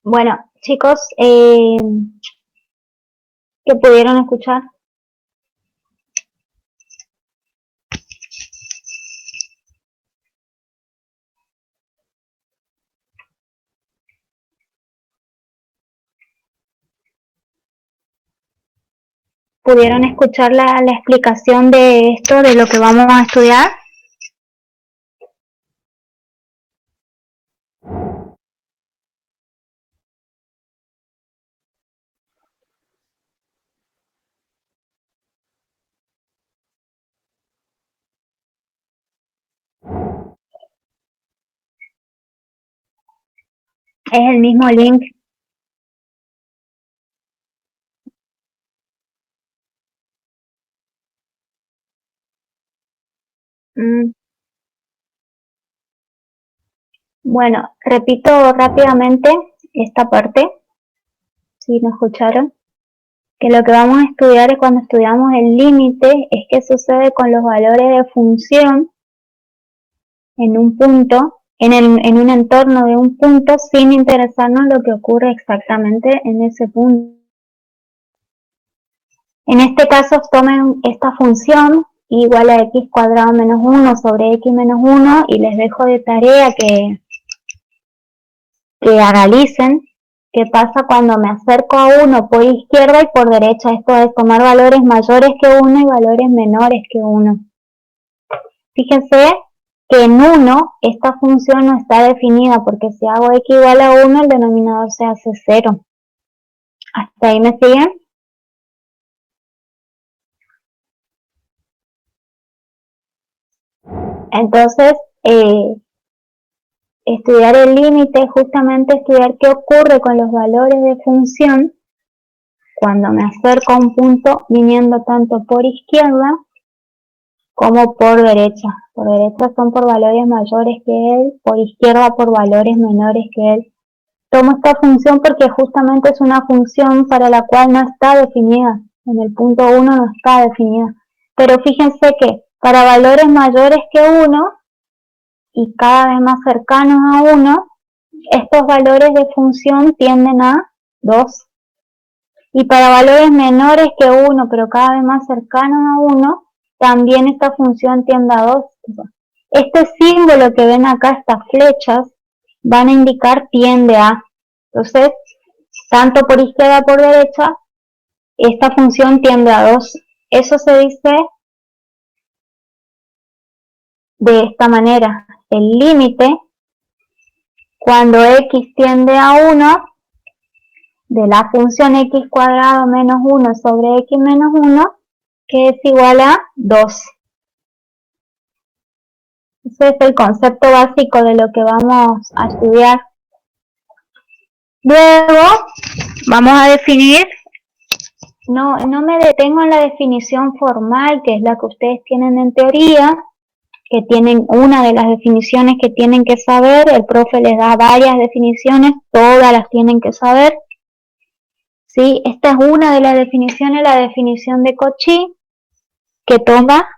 Bueno, chicos, que pudieron escuchar, pudieron escuchar la explicación de esto, de lo que vamos a estudiar. Es el mismo link. Mm, Bueno, repito rápidamente esta parte, si no escucharon, que lo que vamos a estudiar es cuando estudiamos el límite, es qué sucede con los valores de función en un punto, en un entorno de un punto, sin interesarnos lo que ocurre exactamente en ese punto. En este caso tomen esta función igual a x cuadrado menos 1 sobre x menos 1 y les dejo de tarea que analicen qué pasa cuando me acerco a 1 por izquierda y por derecha. Esto es tomar valores mayores que 1 y valores menores que 1. Fíjense que en 1 esta función no está definida porque si hago x igual a 1 el denominador se hace 0. ¿Hasta ahí me siguen? Entonces, estudiar el límite es justamente estudiar qué ocurre con los valores de función cuando me acerco a un punto viniendo tanto por izquierda como por derecha. Por derecha son por valores mayores que él, por izquierda por valores menores que él. Tomo esta función porque justamente es una función para la cual no está definida. En el punto 1 no está definida. Pero fíjense que para valores mayores que 1 y cada vez más cercanos a 1, estos valores de función tienden a 2. Y para valores menores que 1, pero cada vez más cercanos a 1, también esta función tiende a 2. Este símbolo que ven acá, estas flechas, van a indicar tiende a. Entonces, tanto por izquierda como por derecha, esta función tiende a 2. Eso se dice de esta manera. El límite, cuando x tiende a 1, de la función x cuadrado menos 1 sobre x menos 1, que es igual a 2. Ese es el concepto básico de lo que vamos a estudiar. Luego vamos a definir, no me detengo en la definición formal, que es la que ustedes tienen en teoría, que tienen una de las definiciones que tienen que saber, el profe les da varias definiciones, todas las tienen que saber. ¿Sí? Esta es una de las definiciones, la definición de Cauchy, que toma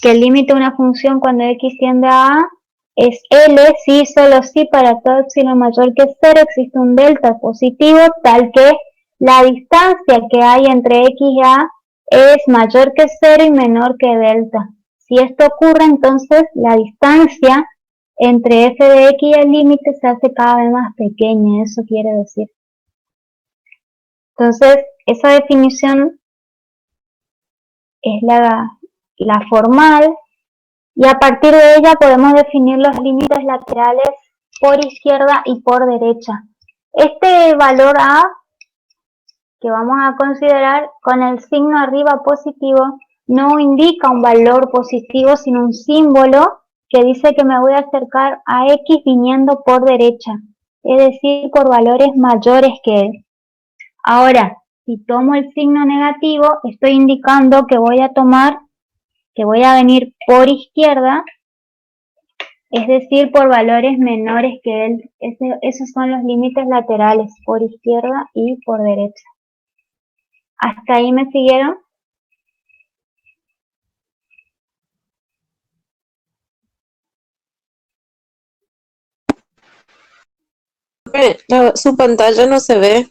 que el límite de una función cuando x tiende a es L si solo si para todo epsilon mayor que 0 existe un delta positivo tal que la distancia que hay entre x y a es mayor que 0 y menor que delta. Si esto ocurre, entonces la distancia entre f de x y el límite se hace cada vez más pequeña, eso quiere decir. Entonces, esa definición es la formal, y a partir de ella podemos definir los límites laterales por izquierda y por derecha. Este valor A que vamos a considerar con el signo arriba positivo no indica un valor positivo, sino un símbolo que dice que me voy a acercar a X viniendo por derecha, es decir, por valores mayores que él. Ahora, si tomo el signo negativo, estoy indicando que voy a venir por izquierda, es decir, por valores menores que él. Esos son los límites laterales, por izquierda y por derecha. ¿Hasta ahí me siguieron? Su pantalla no se ve.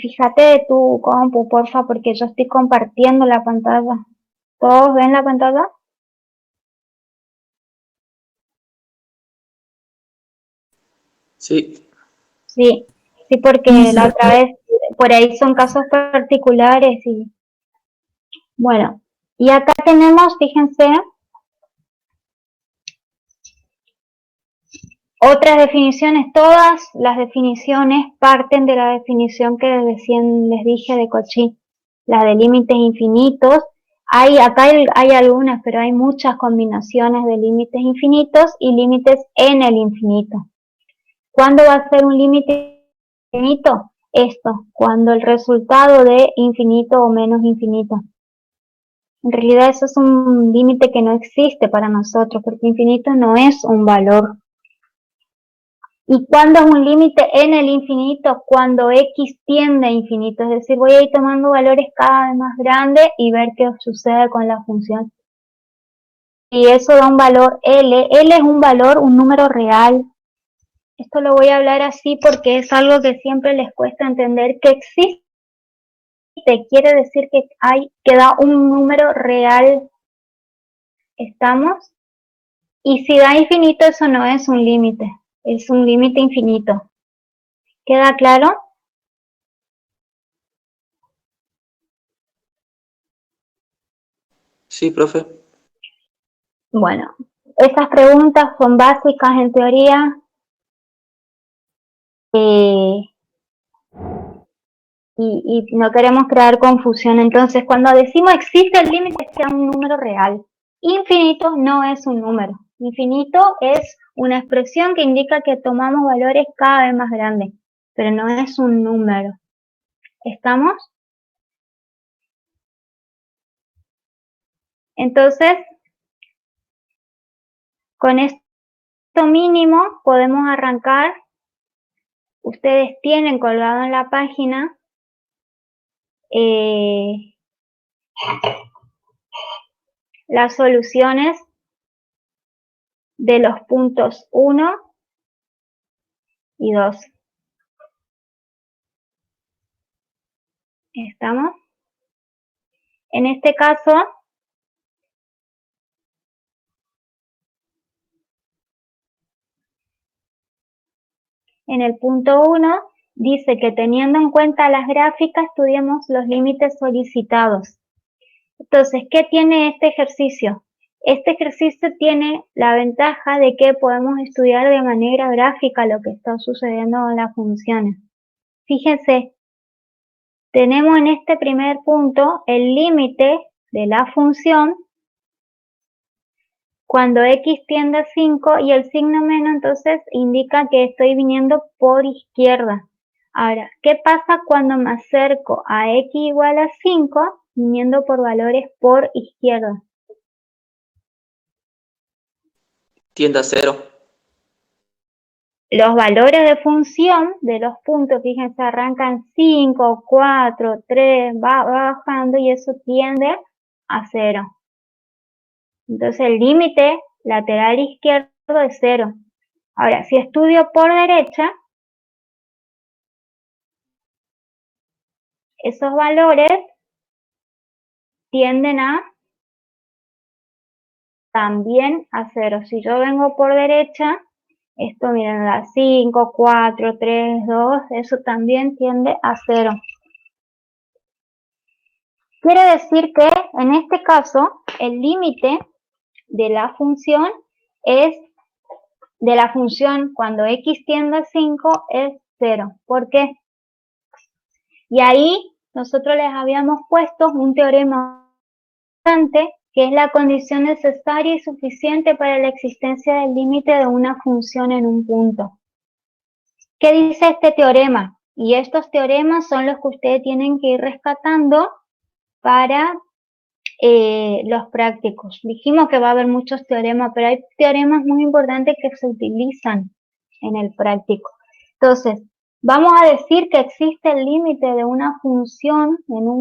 Fíjate de tu compu, porfa, porque yo estoy compartiendo la pantalla. ¿Todos ven la pantalla? Sí. Sí, sí, porque la otra vez, por ahí son casos particulares y bueno. Y acá tenemos, fíjense, otras definiciones. Todas las definiciones parten de la definición que recién les dije de Cauchy, la de límites infinitos. Acá hay algunas, pero hay muchas combinaciones de límites infinitos y límites en el infinito. ¿Cuándo va a ser un límite infinito? Esto, cuando el resultado de infinito o menos infinito. En realidad eso es un límite que no existe para nosotros, porque infinito no es un valor. ¿Y cuándo es un límite en el infinito? Cuando x tiende a infinito, es decir, voy a ir tomando valores cada vez más grandes y ver qué sucede con la función. Y eso da un valor L. L es un valor, un número real. Esto lo voy a hablar así porque es algo que siempre les cuesta entender, que existe. Quiere decir que da un número real. ¿Estamos? Y si da infinito, eso no es un límite, es un límite infinito. ¿Queda claro? Sí, profe. Bueno, esas preguntas son básicas en teoría y no queremos crear confusión. Entonces, cuando decimos existe el límite, es que es un número real. Infinito no es un número. Infinito es una expresión que indica que tomamos valores cada vez más grandes, pero no es un número. ¿Estamos? Entonces, con esto mínimo podemos arrancar. Ustedes tienen colgado en la página las soluciones de los puntos 1 y 2. ¿Estamos? En este caso, en el punto 1, dice que teniendo en cuenta las gráficas, estudiemos los límites solicitados. Entonces, ¿qué tiene este ejercicio? Este ejercicio tiene la ventaja de que podemos estudiar de manera gráfica lo que está sucediendo con las funciones. Fíjense, tenemos en este primer punto el límite de la función cuando x tiende a 5 y el signo menos entonces indica que estoy viniendo por izquierda. Ahora, ¿qué pasa cuando me acerco a x igual a 5 viniendo por valores por izquierda? Tiende a 0. Los valores de función de los puntos, fíjense, arrancan 5, 4, 3, va bajando y eso tiende a 0. Entonces el límite lateral izquierdo es 0. Ahora, si estudio por derecha, esos valores tienden a también a 0. Si yo vengo por derecha, esto miren, la 5, 4, 3, 2, eso también tiende a 0. Quiere decir que en este caso el límite de la función es de la función cuando x tiende a 5 es 0. ¿Por qué? Y ahí nosotros les habíamos puesto un teorema importante que es la condición necesaria y suficiente para la existencia del límite de una función en un punto. ¿Qué dice este teorema? Y estos teoremas son los que ustedes tienen que ir rescatando para los prácticos. Dijimos que va a haber muchos teoremas, pero hay teoremas muy importantes que se utilizan en el práctico. Entonces, vamos a decir que existe el límite de una función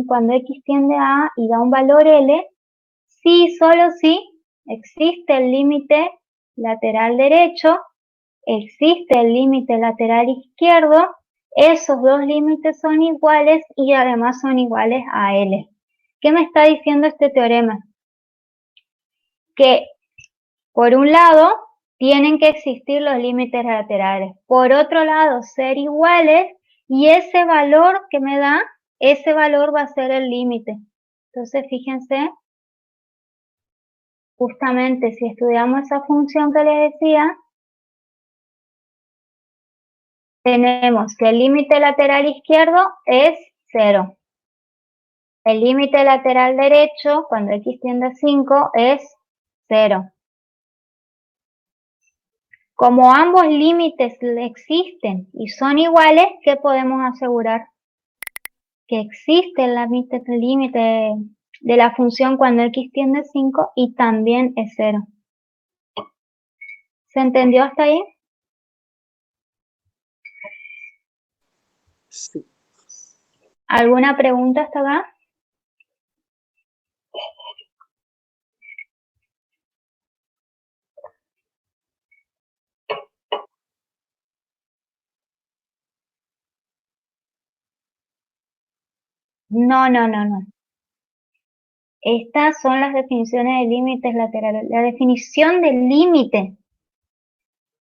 cuando x tiende a y da un valor L, si solo si existe el límite lateral derecho existe el límite lateral izquierdo, esos dos límites son iguales y además son iguales a L. ¿Qué me está diciendo este teorema? Que por un lado tienen que existir los límites laterales, por otro lado ser iguales y ese valor que me da, ese valor va a ser el límite. Entonces fíjense, justamente si estudiamos esa función que les decía, tenemos que el límite lateral izquierdo es 0. El límite lateral derecho, cuando x tiende a 5, es 0. Como ambos límites existen y son iguales, ¿qué podemos asegurar? Que existe el límite de la función cuando x tiende a 5 y también es 0. ¿Se entendió hasta ahí? Sí. ¿Alguna pregunta hasta acá? No. Estas son las definiciones de límites laterales. La definición del límite,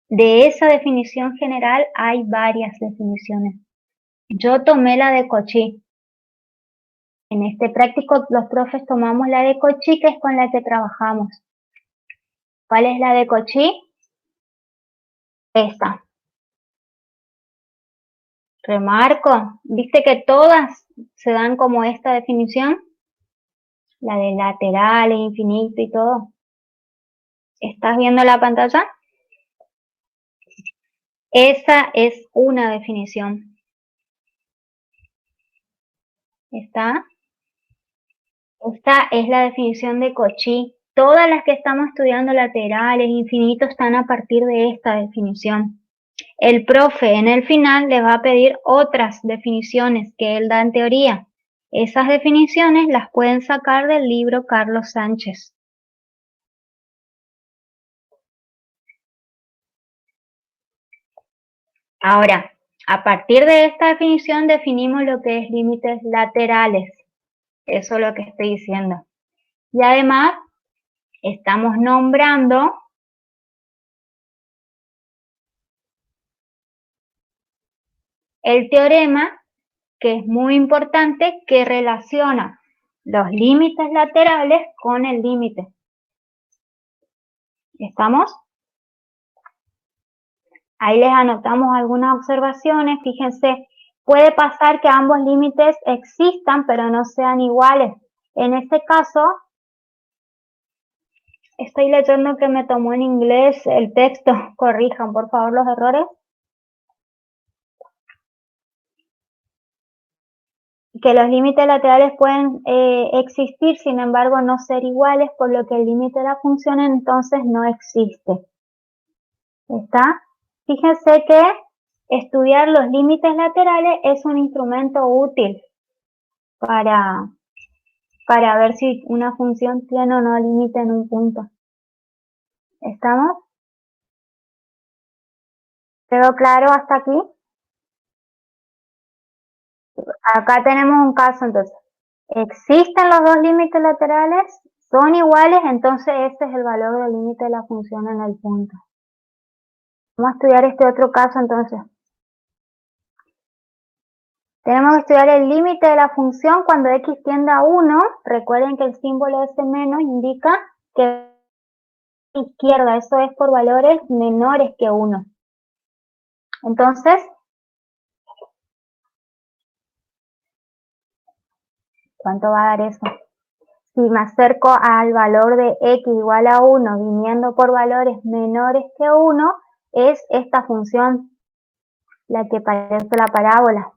de esa definición general, hay varias definiciones. Yo tomé la de Cauchy. En este práctico los profes tomamos la de Cauchy, que es con la que trabajamos. ¿Cuál es la de Cauchy? Esta. Remarco, ¿viste que todas se dan como esta definición? La de laterales, infinito y todo. ¿Estás viendo la pantalla? Esa es una definición. ¿Está? Esta es la definición de Cauchy. Todas las que estamos estudiando laterales, infinitos, están a partir de esta definición. El profe en el final les va a pedir otras definiciones que él da en teoría. Esas definiciones las pueden sacar del libro Carlos Sánchez. Ahora, a partir de esta definición definimos lo que es límites laterales. Eso es lo que estoy diciendo. Y además, estamos nombrando el teorema, que es muy importante, que relaciona los límites laterales con el límite. ¿Estamos? Ahí les anotamos algunas observaciones. Fíjense, puede pasar que ambos límites existan, pero no sean iguales. En este caso, estoy leyendo que me tomó en inglés el texto. Corrijan, por favor, los errores. Que los límites laterales pueden existir, sin embargo, no ser iguales, por lo que el límite de la función entonces no existe. ¿Está? Fíjense que estudiar los límites laterales es un instrumento útil para ver si una función tiene o no límite en un punto. ¿Estamos? ¿Quedó claro hasta aquí? Acá tenemos un caso entonces. Existen los dos límites laterales, son iguales, entonces este es el valor del límite de la función en el punto. Vamos a estudiar este otro caso entonces. Tenemos que estudiar el límite de la función cuando x tiende a 1. Recuerden que el símbolo S menos indica que a la izquierda, eso es por valores menores que 1. Entonces, ¿cuánto va a dar eso? Si me acerco al valor de x igual a 1 viniendo por valores menores que 1, es esta función la que parece la parábola.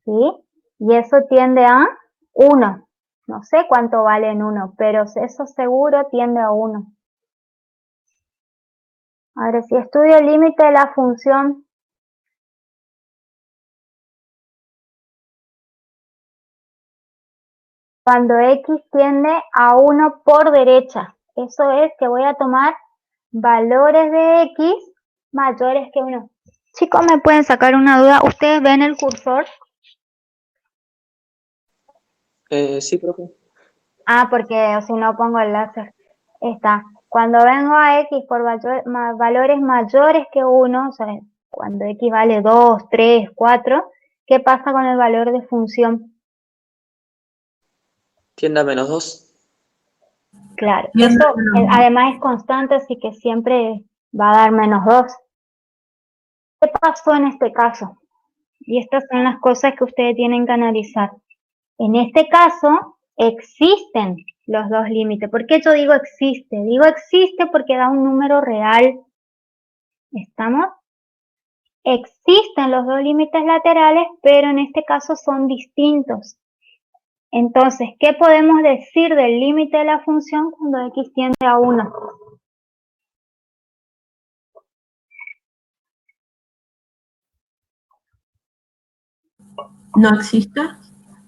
¿Sí? Y eso tiende a 1. No sé cuánto vale en 1, pero eso seguro tiende a 1. Ahora, si estudio el límite de la función cuando x tiende a 1 por derecha, eso es que voy a tomar valores de x mayores que 1. Chicos, ¿me pueden sacar una duda? ¿Ustedes ven el cursor? Sí, profe. Ah, porque si no pongo el láser. Está. Cuando vengo a x por valores mayores que 1, o sea, cuando x vale 2, 3, 4, ¿qué pasa con el valor de función? Tiende a -2. Claro, eso además es constante, así que siempre va a dar -2. ¿Qué pasó en este caso? Y estas son las cosas que ustedes tienen que analizar. En este caso, existen los dos límites. ¿Por qué yo digo existe? Digo existe porque da un número real. ¿Estamos? Existen los dos límites laterales, pero en este caso son distintos. Entonces, ¿qué podemos decir del límite de la función cuando x tiende a 1? ¿No existe?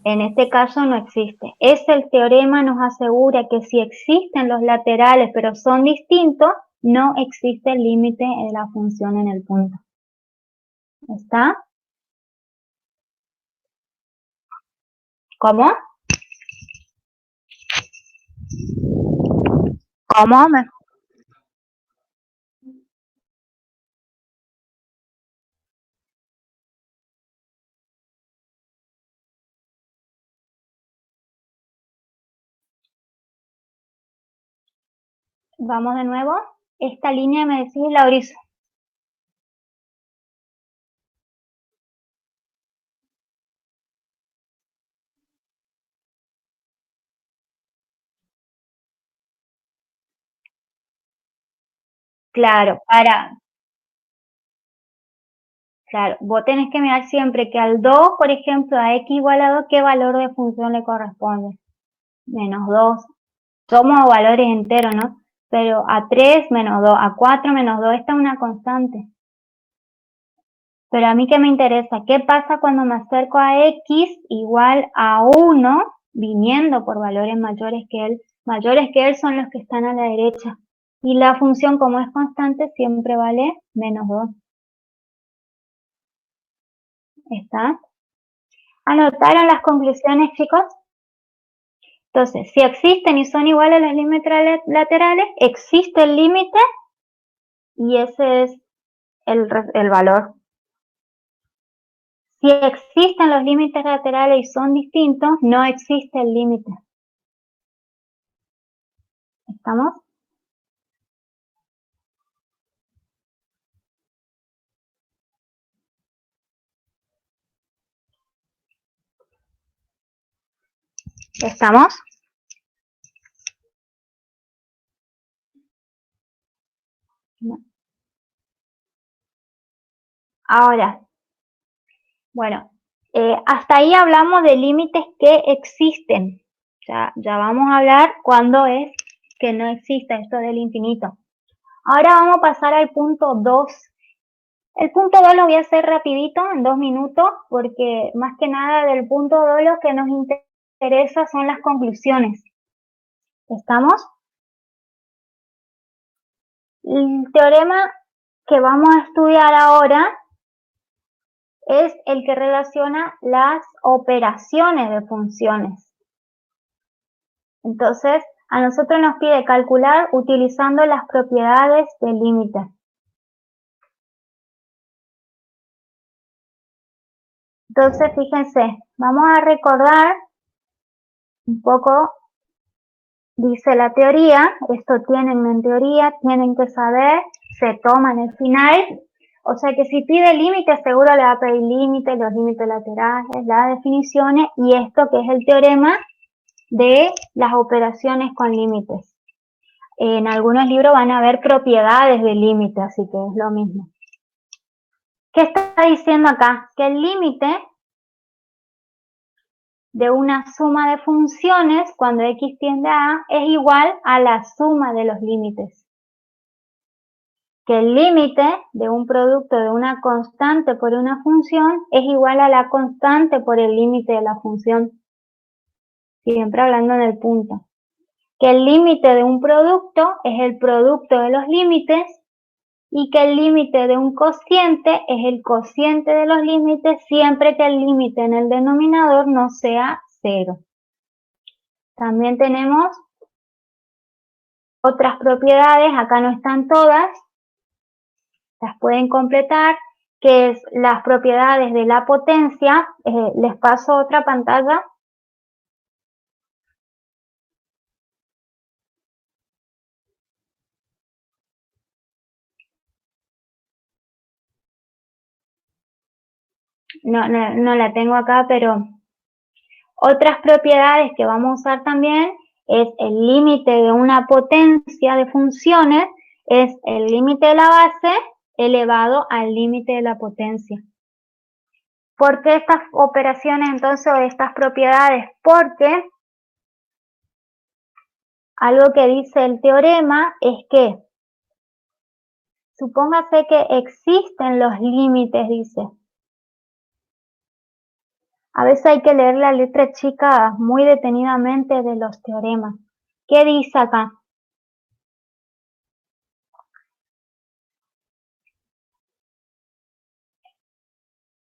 En este caso no existe. El teorema nos asegura que si existen los laterales pero son distintos, no existe el límite de la función en el punto. ¿Está? ¿Cómo? ¿Cómo? Vamos de nuevo. Esta línea me decís, Laurizo. Claro, claro, vos tenés que mirar siempre que al 2, por ejemplo, a x igual a 2, ¿qué valor de función le corresponde? -2. Somos valores enteros, ¿no? Pero a 3, -2, a 4, -2, esta es una constante. Pero a mí que me interesa, ¿qué pasa cuando me acerco a x igual a 1, viniendo por valores mayores que él? Mayores que él son los que están a la derecha. Y la función, como es constante, siempre vale -2. ¿Está? ¿Anotaron las conclusiones, chicos? Entonces, si existen y son iguales los límites laterales, existe el límite y ese es el valor. Si existen los límites laterales y son distintos, no existe el límite. ¿Estamos? ¿Estamos? No. Ahora, bueno, hasta ahí hablamos de límites que existen. Ya vamos a hablar cuando es que no existe esto del infinito. Ahora vamos a pasar al punto 2. El punto 2 lo voy a hacer rapidito, en 2 minutos, porque más que nada del punto 2 lo que nos interesa son las conclusiones. ¿Estamos? El teorema que vamos a estudiar ahora es el que relaciona las operaciones de funciones. Entonces, a nosotros nos pide calcular utilizando las propiedades del límite. Entonces, fíjense, vamos a recordar un poco, dice la teoría, esto tienen en teoría, tienen que saber, se toman el final, o sea que si pide límites, seguro le va a pedir límites, los límites laterales, las definiciones, y esto que es el teorema de las operaciones con límites. En algunos libros van a ver propiedades del límite, así que es lo mismo. ¿Qué está diciendo acá? Que el límite de una suma de funciones, cuando x tiende a A, es igual a la suma de los límites. Que el límite de un producto de una constante por una función es igual a la constante por el límite de la función. Siempre hablando en el punto. que el límite de un producto es el producto de los límites y que el límite de un cociente es el cociente de los límites siempre que el límite en el denominador no sea 0. También tenemos otras propiedades, acá no están todas, las pueden completar, que es las propiedades de la potencia. Les paso otra pantalla. No la tengo acá, pero otras propiedades que vamos a usar también es el límite de una potencia de funciones, es el límite de la base elevado al límite de la potencia. ¿Por qué estas operaciones entonces o estas propiedades? Porque algo que dice el teorema es que, supóngase que existen los límites, dice. A veces hay que leer la letra chica muy detenidamente de los teoremas. ¿Qué dice acá?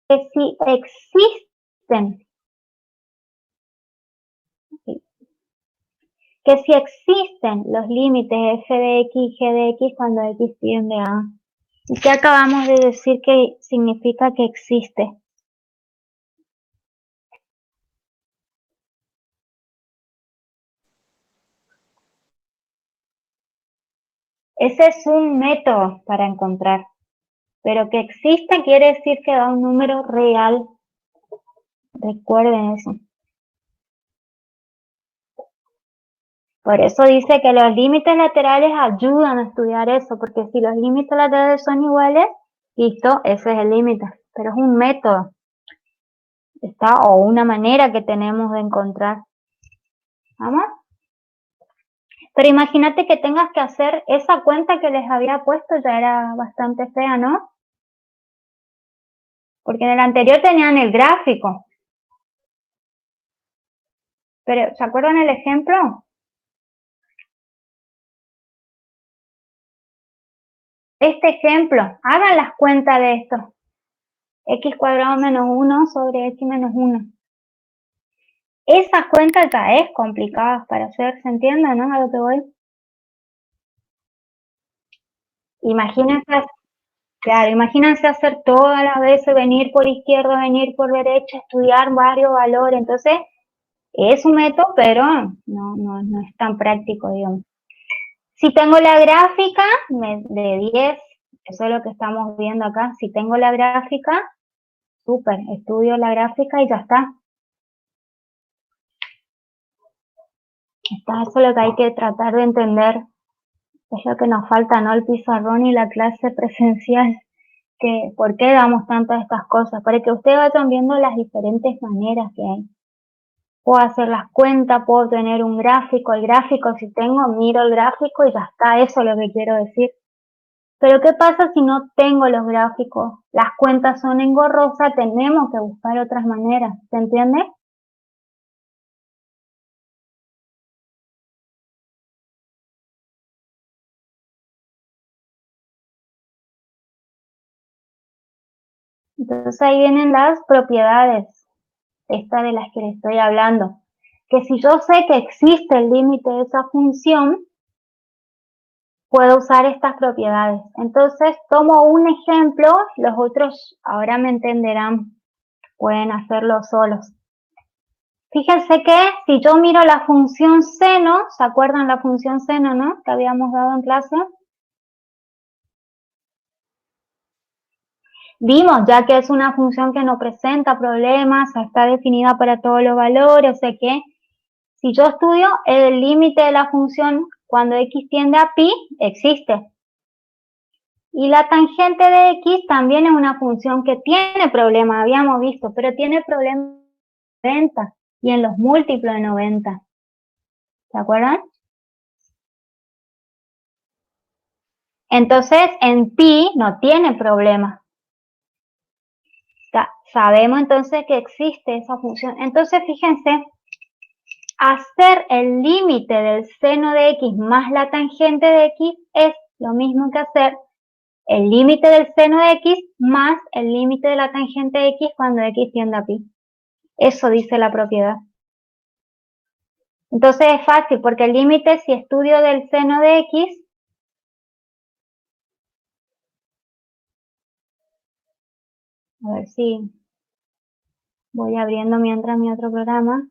Que si existen los límites f de x y g de x cuando x tiende a A. ¿Y qué acabamos de decir que significa que existe? Ese es un método para encontrar, pero que existe quiere decir que da un número real. Recuerden eso. Por eso dice que los límites laterales ayudan a estudiar eso, porque si los límites laterales son iguales, listo, ese es el límite. Pero es un método, ¿está? O una manera que tenemos de encontrar. ¿Vamos? Pero imagínate que tengas que hacer esa cuenta que les había puesto, ya era bastante fea, ¿no? Porque en el anterior tenían el gráfico. Pero, ¿se acuerdan el ejemplo? Este ejemplo, hagan las cuentas de esto. X cuadrado menos 1 sobre X menos 1. Esas cuentas ya es complicadas para hacer, ¿se entiende, no? A lo que voy. Imagínense, claro, imagínense hacer todas las veces, venir por izquierda, venir por derecha, estudiar varios valores. Entonces, es un método, pero no es tan práctico, digamos. Si tengo la gráfica de 10, eso es lo que estamos viendo acá. Si tengo la gráfica, súper, estudio la gráfica y ya está. Eso es lo que hay que tratar de entender. Es lo que nos falta, ¿no? El pizarrón y la clase presencial. Que, ¿por qué damos tantas estas cosas? Para que ustedes vayan viendo las diferentes maneras que hay. Puedo hacer las cuentas, puedo tener un gráfico. El gráfico, si tengo, miro el gráfico y ya está. Eso es lo que quiero decir. Pero ¿qué pasa si no tengo los gráficos? Las cuentas son engorrosas, tenemos que buscar otras maneras. ¿Se entiende? Entonces ahí vienen las propiedades, esta de las que les estoy hablando. Que si yo sé que existe el límite de esa función, puedo usar estas propiedades. Entonces tomo un ejemplo, los otros ahora me entenderán, pueden hacerlo solos. Fíjense que si yo miro la función seno, ¿se acuerdan la función seno, no? Que habíamos dado en clase. Vimos ya que es una función que no presenta problemas, está definida para todos los valores, o sea que si yo estudio el límite de la función cuando x tiende a pi, existe. Y la tangente de x también es una función que tiene problemas, habíamos visto, pero tiene problemas en 90 y en los múltiplos de 90. ¿Se acuerdan? Entonces, en pi no tiene problema. Sabemos entonces que existe esa función. Entonces, fíjense, hacer el límite del seno de x más la tangente de x es lo mismo que hacer el límite del seno de x más el límite de la tangente de x cuando x tiende a pi. Eso dice la propiedad. Entonces es fácil porque el límite, si estudio del seno de x, a ver si voy abriendo mientras mi otro programa.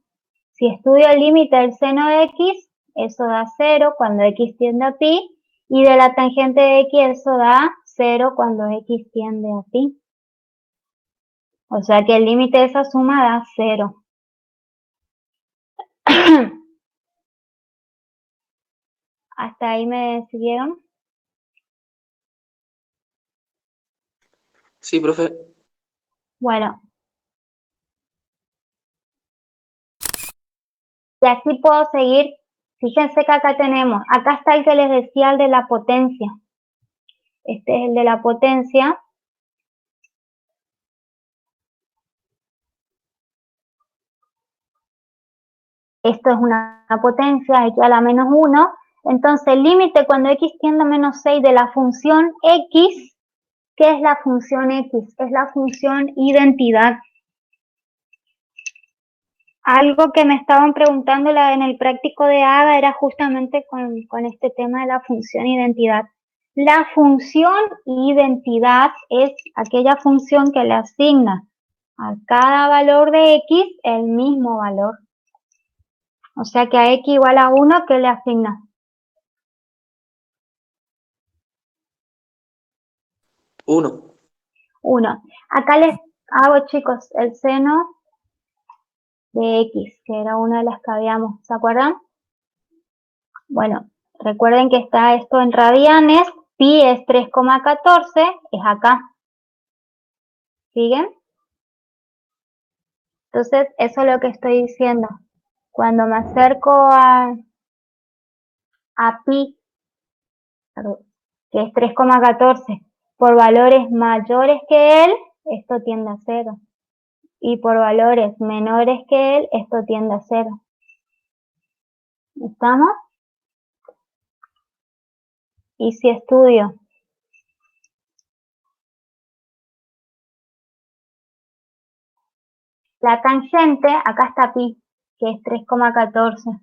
Si estudio el límite del seno de x, eso da 0 cuando x tiende a pi, y de la tangente de x eso da 0 cuando x tiende a pi. O sea que el límite de esa suma da 0. ¿Hasta ahí me siguieron? Sí, profe. Bueno. Y así puedo seguir. Fíjense que acá tenemos, acá está el que les decía, el de la potencia. Este es el de la potencia. Esto es una potencia, x a la menos 1. Entonces el límite cuando x tiende a menos 6 de la función x, ¿qué es la función x? Es la función identidad. Algo que me estaban preguntando en el práctico de ADA era justamente con este tema de la función identidad. La función identidad es aquella función que le asigna a cada valor de x el mismo valor. O sea que a x igual a 1, ¿qué le asigna? 1. 1. Acá les hago, chicos, el seno de x, que era una de las que habíamos, ¿se acuerdan? Bueno, recuerden que está esto en radianes, pi es 3,14, es acá. ¿Siguen? Entonces, eso es lo que estoy diciendo. Cuando me acerco a pi, que es 3,14, por valores mayores que él, esto tiende a 0. Y por valores menores que él, esto tiende a 0. ¿Estamos? Y si estudio la tangente, acá está pi, que es 3,14.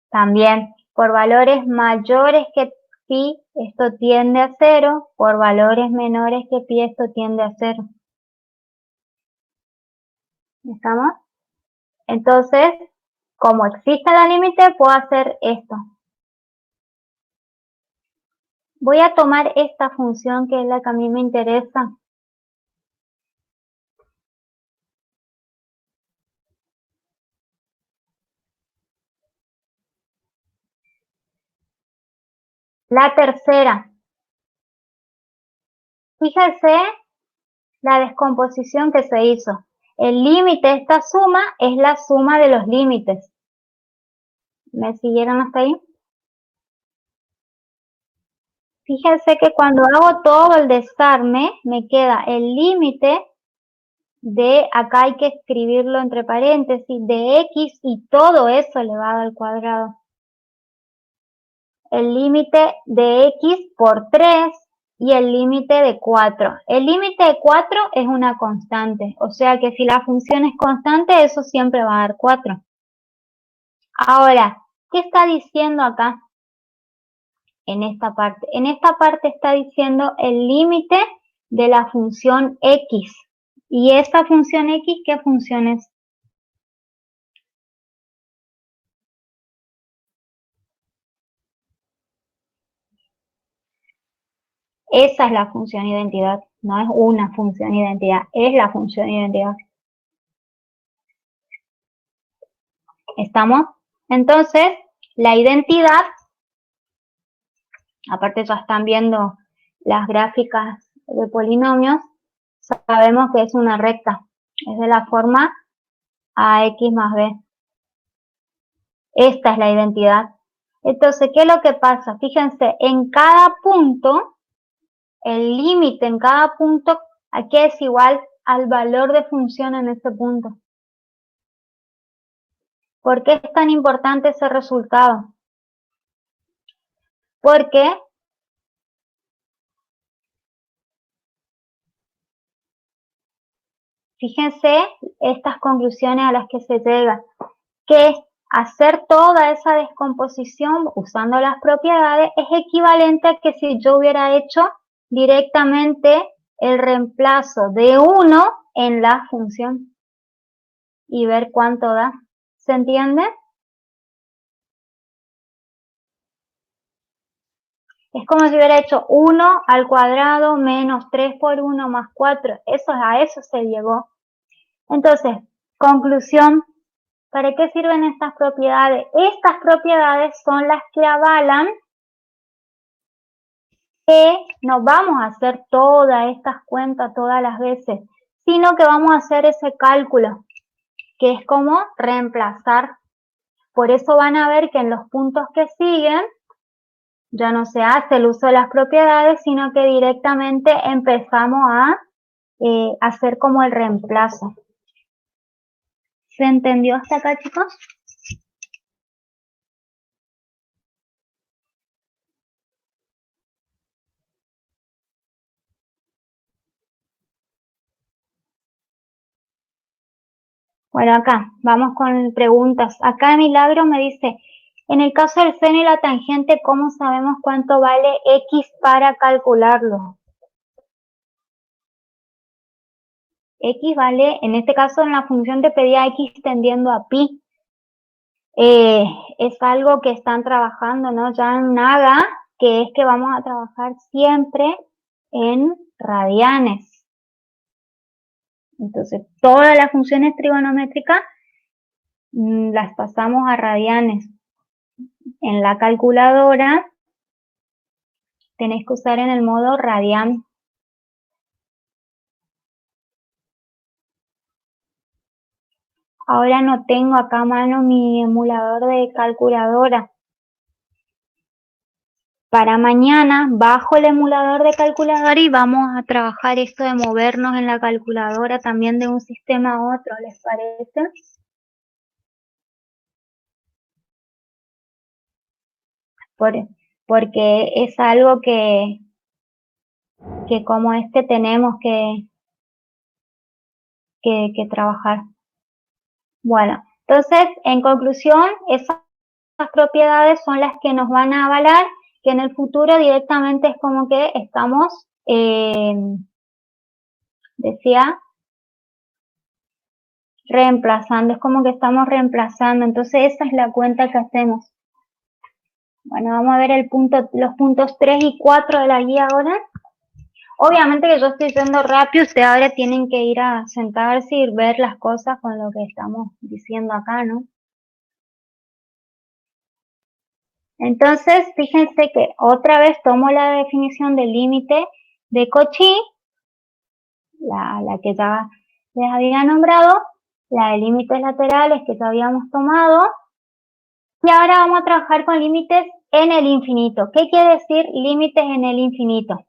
También, por valores mayores que pi, esto tiende a 0. Por valores menores que pi, esto tiende a 0. ¿Estamos? Entonces, como existe el límite, puedo hacer esto. Voy a tomar esta función que es la que a mí me interesa. La tercera. Fíjense la descomposición que se hizo. El límite de esta suma es la suma de los límites. ¿Me siguieron hasta ahí? Fíjense que cuando hago todo el desarme, me queda el límite de, acá hay que escribirlo entre paréntesis, de x y todo eso elevado al cuadrado. El límite de x por 3 y el límite de 4. El límite de 4 es una constante, o sea que si la función es constante, eso siempre va a dar 4. Ahora, ¿qué está diciendo acá? En esta parte. En esta parte está diciendo el límite de la función x. ¿Y esta función x qué función es? Esa es la función identidad, no es una función identidad, es la función identidad. ¿Estamos? Entonces, la identidad, aparte ya están viendo las gráficas de polinomios, sabemos que es una recta, es de la forma ax más b. Esta es la identidad. Entonces, ¿qué es lo que pasa? Fíjense, en cada punto, el límite en cada punto, aquí es igual al valor de función en ese punto. ¿Por qué es tan importante ese resultado? Porque fíjense estas conclusiones a las que se llega, que hacer toda esa descomposición usando las propiedades es equivalente a que si yo hubiera hecho directamente el reemplazo de 1 en la función y ver cuánto da. ¿Se entiende? Es como si hubiera hecho 1 al cuadrado menos 3 por 1 más 4. A eso se llegó. Entonces, conclusión, ¿para qué sirven estas propiedades? Estas propiedades son las que avalan que no vamos a hacer todas estas cuentas todas las veces, sino que vamos a hacer ese cálculo, que es como reemplazar. Por eso van a ver que en los puntos que siguen ya no se hace el uso de las propiedades, sino que directamente empezamos a hacer como el reemplazo. ¿Se entendió hasta acá, chicos? Bueno, acá vamos con preguntas. Acá Milagro me dice, en el caso del seno y la tangente, ¿cómo sabemos cuánto vale x para calcularlo? X vale, en este caso en la función te pedía x tendiendo a pi. Es algo que están trabajando, ¿no? Ya en Naga, que es que vamos a trabajar siempre en radianes. Entonces, todas las funciones trigonométricas las pasamos a radianes. En la calculadora tenéis que usar en el modo radian. Ahora no tengo acá a mano mi emulador de calculadora. Para mañana bajo el emulador de calculadora y vamos a trabajar esto de movernos en la calculadora también de un sistema a otro, ¿les parece? Porque es algo que como este tenemos que trabajar. Bueno, entonces, en conclusión, esas propiedades son las que nos van a avalar que en el futuro directamente es como que estamos, decía, reemplazando, es como que estamos reemplazando, entonces esa es la cuenta que hacemos. Bueno, vamos a ver los puntos 3 y 4 de la guía ahora. Obviamente que yo estoy yendo rápido, ustedes ahora tienen que ir a sentarse y ver las cosas con lo que estamos diciendo acá, ¿no? Entonces, fíjense que otra vez tomo la definición del límite de Cauchy, la que ya les había nombrado, la de límites laterales que ya habíamos tomado, y ahora vamos a trabajar con límites en el infinito. ¿Qué quiere decir límites en el infinito?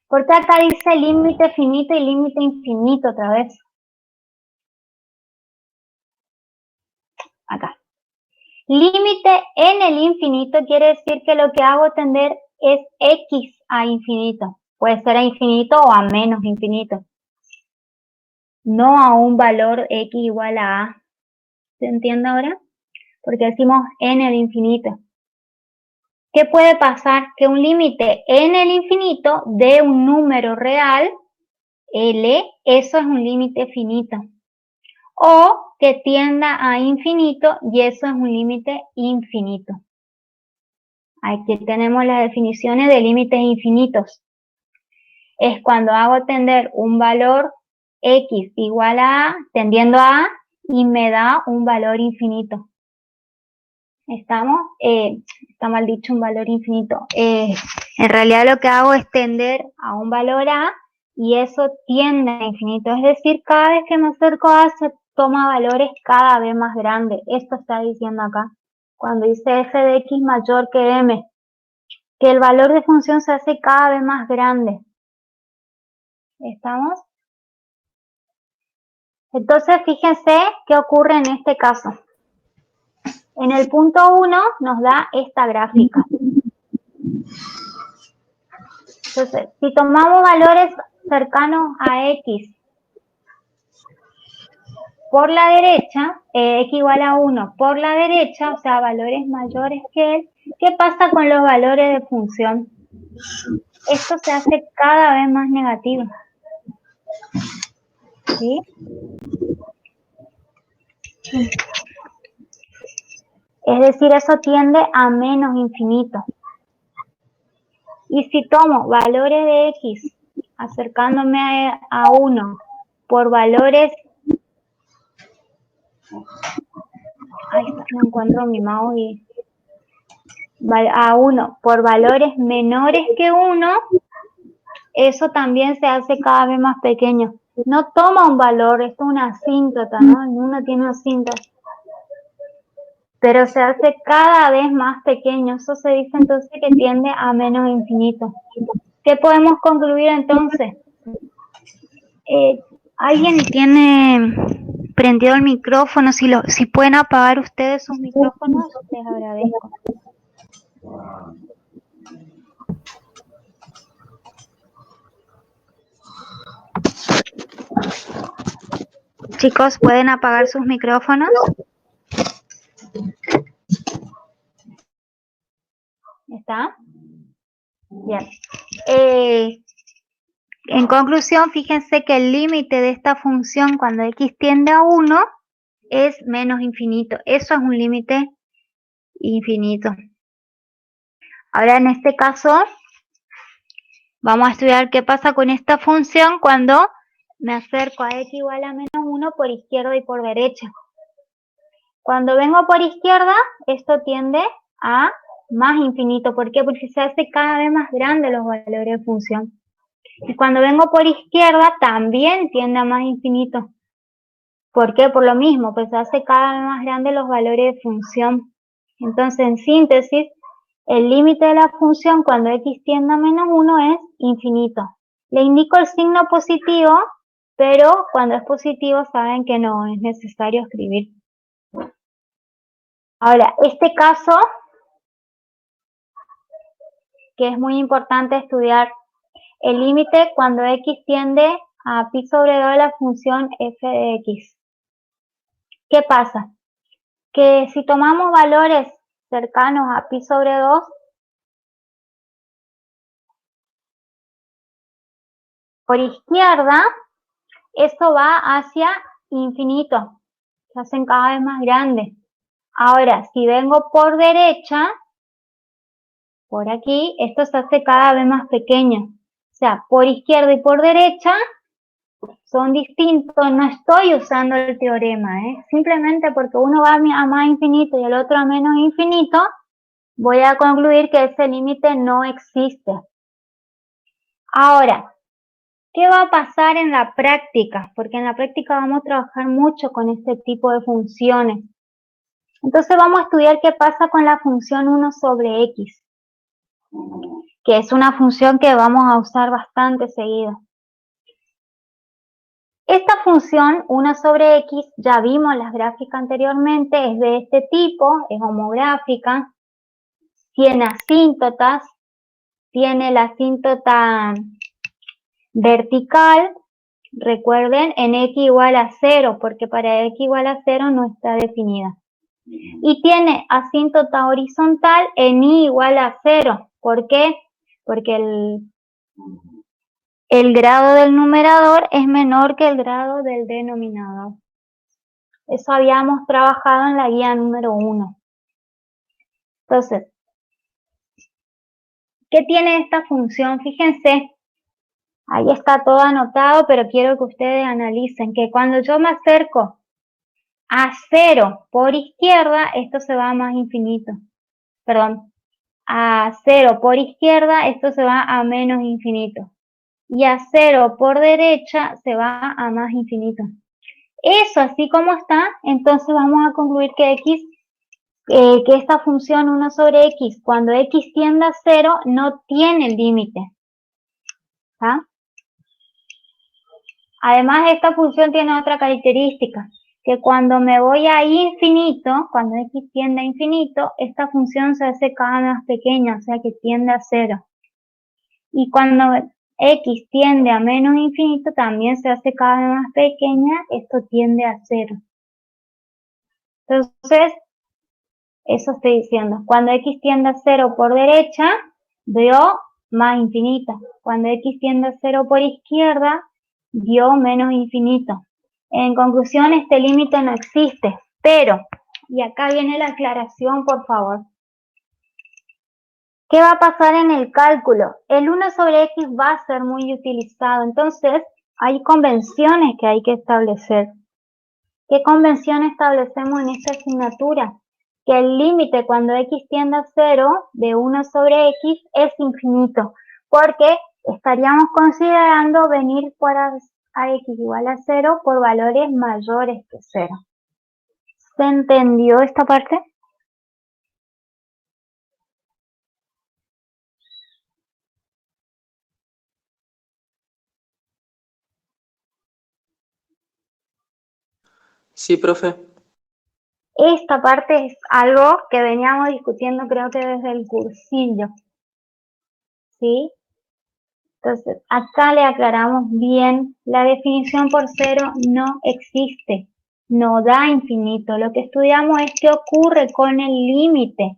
Porque acá dice límite finito y límite infinito otra vez. Acá. Límite en el infinito quiere decir que lo que hago tender es x a infinito. Puede ser a infinito o a menos infinito. No a un valor x igual a a. ¿Se entiende ahora? Porque decimos en el infinito. ¿Qué puede pasar? Que un límite en el infinito de un número real, L, eso es un límite finito. O que tienda a infinito y eso es un límite infinito. Aquí tenemos las definiciones de límites infinitos. Es cuando hago tender un valor x igual a a, tendiendo a y me da un valor infinito. ¿Estamos? Está mal dicho un valor infinito. En realidad lo que hago es tender a un valor a y eso tiende a infinito. Es decir, cada vez que me acerco a se toma valores cada vez más grandes. Esto está diciendo acá. Cuando dice f de x mayor que m, que el valor de función se hace cada vez más grande. ¿Estamos? Entonces, fíjense qué ocurre en este caso. En el punto 1 nos da esta gráfica. Entonces, si tomamos valores cercanos a X por la derecha, X igual a 1 por la derecha, o sea, valores mayores que él, ¿qué pasa con los valores de función? Esto se hace cada vez más negativo. ¿Sí? Es decir, eso tiende a menos infinito. Y si tomo valores de X acercándome a 1 por valores... Ahí está, no encuentro mi mouse y... A 1 por valores menores que 1, eso también se hace cada vez más pequeño. No toma un valor, esto es una asíntota, ¿no? Uno tiene asíntota. Pero se hace cada vez más pequeño. Eso se dice entonces que tiende a menos infinito. ¿Qué podemos concluir entonces? ¿Alguien tiene prendido el micrófono? Si pueden apagar ustedes sus micrófonos, les agradezco. Chicos, ¿pueden apagar sus micrófonos? ¿Está? Bien. En conclusión, fíjense que el límite de esta función cuando x tiende a 1 es menos infinito. Eso es un límite infinito. Ahora, en este caso, vamos a estudiar qué pasa con esta función cuando me acerco a x igual a menos 1 por izquierda y por derecha. Cuando vengo por izquierda, esto tiende a más infinito. ¿Por qué? Porque se hace cada vez más grande los valores de función. Y cuando vengo por izquierda, también tiende a más infinito. ¿Por qué? Por lo mismo, pues se hace cada vez más grande los valores de función. Entonces, en síntesis, el límite de la función cuando x tiende a menos 1 es infinito. Le indico el signo positivo, pero cuando es positivo saben que no es necesario escribir. Ahora, este caso, que es muy importante estudiar, el límite cuando x tiende a pi sobre 2 de la función f de x. ¿Qué pasa? Que si tomamos valores cercanos a pi sobre 2, por izquierda, esto va hacia infinito, se hacen cada vez más grandes. Ahora, si vengo por derecha, por aquí, esto se hace cada vez más pequeño. O sea, por izquierda y por derecha son distintos, no estoy usando el teorema, simplemente porque uno va a más infinito y el otro a menos infinito, voy a concluir que ese límite no existe. Ahora, ¿qué va a pasar en la práctica? Porque en la práctica vamos a trabajar mucho con este tipo de funciones. Entonces vamos a estudiar qué pasa con la función 1 sobre x, que es una función que vamos a usar bastante seguido. Esta función 1 sobre x, ya vimos las gráficas anteriormente, es de este tipo, es homográfica, tiene asíntotas, tiene la asíntota vertical, recuerden, en x igual a 0, porque para x igual a 0 no está definida. Y tiene asíntota horizontal en y igual a 0. ¿Por qué? Porque el grado del numerador es menor que el grado del denominador. Eso habíamos trabajado en la guía número 1. Entonces, ¿qué tiene esta función? Fíjense, ahí está todo anotado, pero quiero que ustedes analicen que cuando yo me acerco a 0 por izquierda, esto se va a más infinito. Perdón, a 0 por izquierda, esto se va a menos infinito. Y a 0 por derecha se va a más infinito. Eso así como está, entonces vamos a concluir que que esta función 1 sobre x, cuando x tiende a 0, no tiene límite. ¿Ah? Además, esta función tiene otra característica, que cuando me voy a infinito, cuando x tiende a infinito, esta función se hace cada vez más pequeña, o sea que tiende a cero. Y cuando x tiende a menos infinito, también se hace cada vez más pequeña, esto tiende a cero. Entonces, eso estoy diciendo. Cuando x tiende a cero por derecha, veo más infinita. Cuando x tiende a cero por izquierda, dio menos infinito. En conclusión, este límite no existe, pero, y acá viene la aclaración, por favor. ¿Qué va a pasar en el cálculo? El 1 sobre x va a ser muy utilizado, entonces hay convenciones que hay que establecer. ¿Qué convención establecemos en esta asignatura? Que el límite cuando x tiende a 0 de 1 sobre x es infinito, porque estaríamos considerando venir por a x igual a 0 por valores mayores que 0. ¿Se entendió esta parte? Sí, profe. Esta parte es algo que veníamos discutiendo creo que desde el cursillo, ¿sí? Entonces, acá le aclaramos bien, la definición por cero no existe, no da infinito. Lo que estudiamos es qué ocurre con el límite.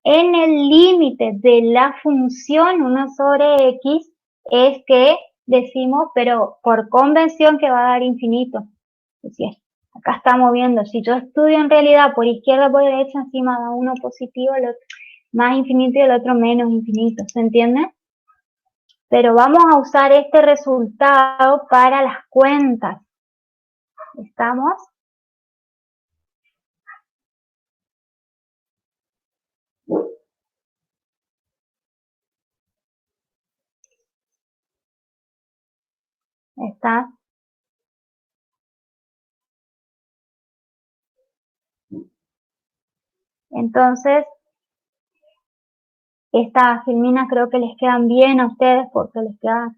En el límite de la función 1 sobre x es que decimos, pero por convención que va a dar infinito. Es decir, acá estamos viendo, si yo estudio en realidad por izquierda por derecha, encima da uno positivo, el otro más infinito y el otro menos infinito, ¿se entiende? Pero vamos a usar este resultado para las cuentas. ¿Estamos? ¿Está? Entonces, estas filminas creo que les quedan bien a ustedes porque les queda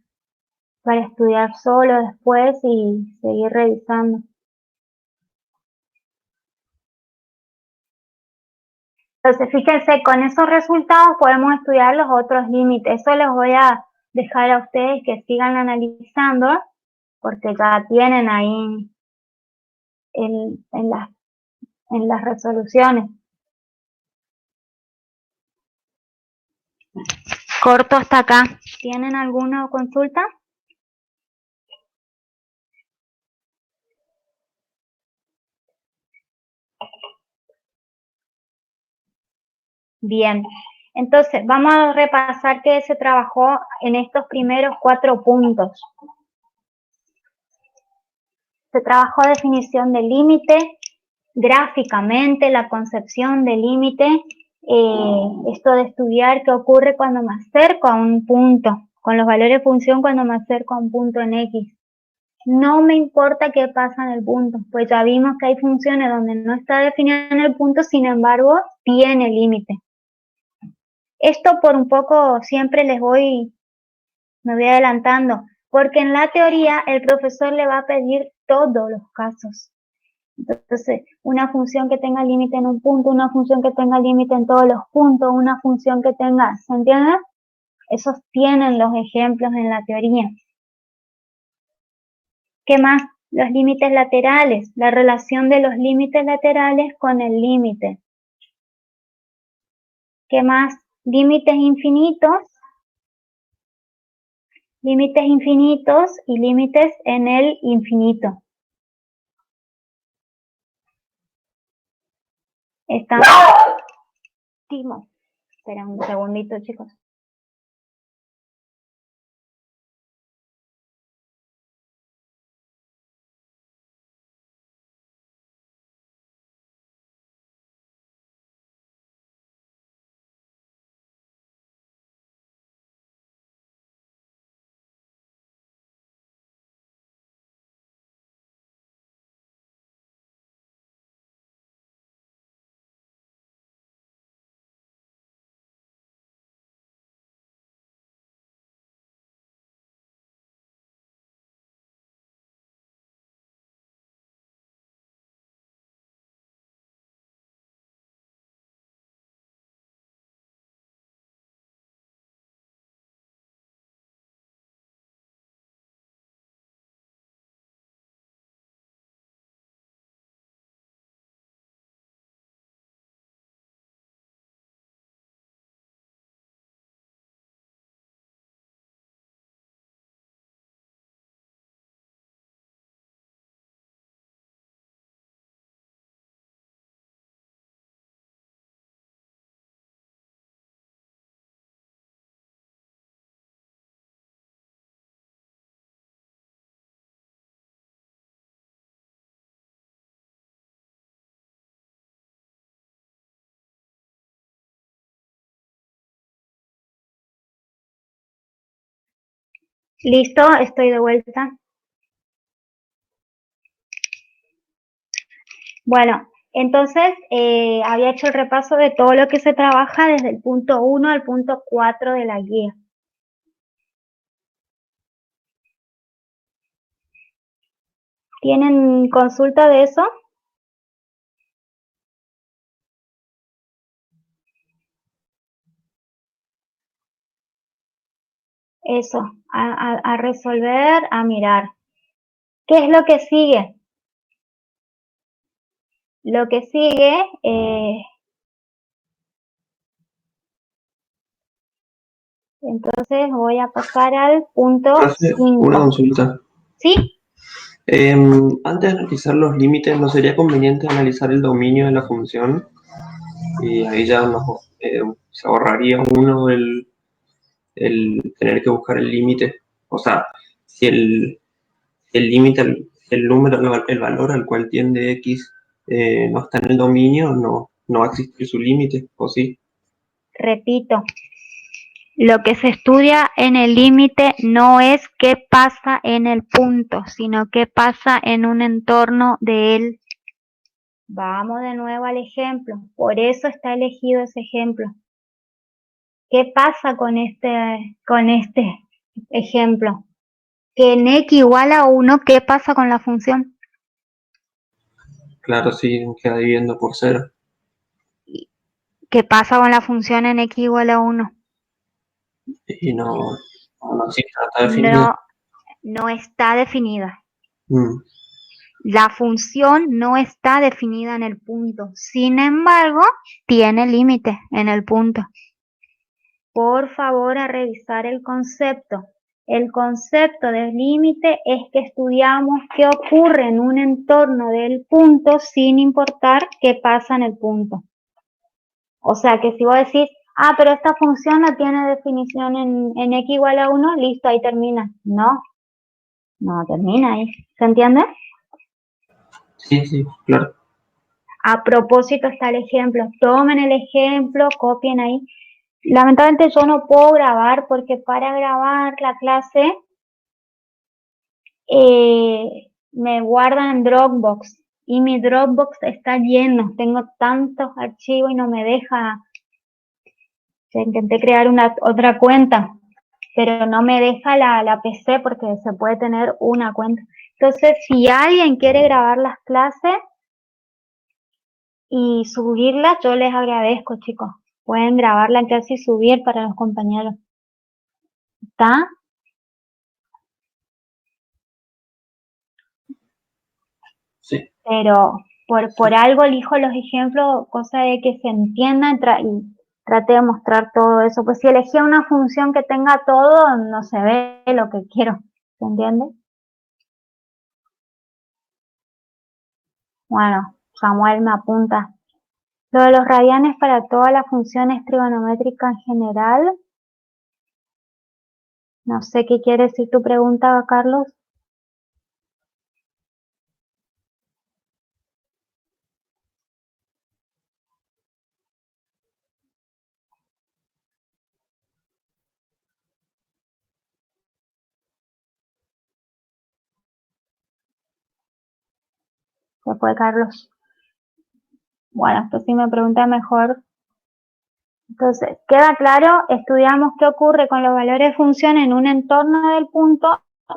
para estudiar solo después y seguir revisando. Entonces, fíjense, con esos resultados podemos estudiar los otros límites. Eso les voy a dejar a ustedes que sigan analizando, porque ya tienen ahí en las resoluciones. Corto hasta acá. ¿Tienen alguna consulta? Bien. Entonces, vamos a repasar qué se trabajó en estos primeros 4 puntos. Se trabajó definición de límite, gráficamente la concepción del límite, esto de estudiar qué ocurre cuando me acerco a un punto, con los valores de función cuando me acerco a un punto en x. No me importa qué pasa en el punto, pues ya vimos que hay funciones donde no está definido en el punto, sin embargo, tiene límite. Esto por un poco siempre me voy adelantando, porque en la teoría el profesor le va a pedir todos los casos. Entonces, una función que tenga límite en un punto, una función que tenga límite en todos los puntos, una función que tenga, ¿se entiende? Esos tienen los ejemplos en la teoría. ¿Qué más? Los límites laterales, la relación de los límites laterales con el límite. ¿Qué más? Límites infinitos y límites en el infinito. Estamos. Espera un segundito, chicos. Listo, estoy de vuelta. Bueno, entonces había hecho el repaso de todo lo que se trabaja desde el punto 1 al punto 4 de la guía. ¿Tienen consulta de eso? Eso, a resolver, a mirar. ¿Qué es lo que sigue? Lo que sigue, entonces voy a pasar al punto Profe, 5. una consulta. ¿Sí? Antes de analizar los límites, ¿no sería conveniente analizar el dominio de la función? Y ahí ya se ahorraría uno el tener que buscar el límite. O sea, si el límite, el número, el valor al cual tiende X no está en el dominio, no va a existir su límite, ¿o sí? Repito, lo que se estudia en el límite no es qué pasa en el punto, sino qué pasa en un entorno de él. Vamos de nuevo al ejemplo, por eso está elegido ese ejemplo. ¿Qué pasa con este ejemplo? Que en x igual a 1, ¿qué pasa con la función? Claro, sí, queda dividiendo por cero. ¿Qué pasa con la función en x igual a 1? Y no sí, está definido. No está definida. Mm. La función no está definida en el punto. Sin embargo, tiene límite en el punto. Por favor, a revisar el concepto. El concepto del límite es que estudiamos qué ocurre en un entorno del punto sin importar qué pasa en el punto. O sea que si vos decís, pero esta función no tiene definición en x igual a 1, listo, ahí termina. No termina ahí. ¿Se entiende? Sí, claro. A propósito está el ejemplo. Tomen el ejemplo, copien ahí. Lamentablemente yo no puedo grabar porque para grabar la clase me guardan en Dropbox y mi Dropbox está lleno. Tengo tantos archivos y no me deja. Ya intenté crear otra cuenta, pero no me deja la PC porque se puede tener una cuenta. Entonces, si alguien quiere grabar las clases y subirlas, yo les agradezco, chicos. Pueden grabar la clase y subir para los compañeros. ¿Está? Sí. Pero por algo elijo los ejemplos, cosa de que se entiendan y trate de mostrar todo eso. Pues si elegía una función que tenga todo, no se ve lo que quiero. ¿Se entiende? Bueno, Samuel me apunta. Lo de los radianes para todas las funciones trigonométricas en general. No sé qué quiere decir tu pregunta, Carlos. Se fue Carlos. Bueno, esto sí me pregunta mejor. Entonces, queda claro, estudiamos qué ocurre con los valores de función en un entorno del punto,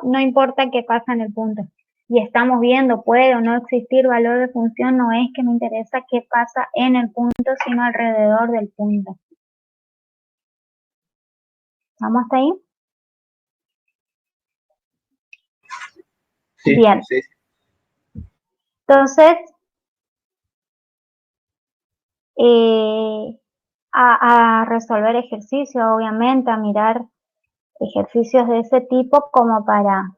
no importa qué pasa en el punto. Y estamos viendo, puede o no existir valor de función, no es que me interesa qué pasa en el punto, sino alrededor del punto. ¿Estamos hasta ahí? Sí, Bien. sí. Entonces, a resolver ejercicios, obviamente, a mirar ejercicios de ese tipo como para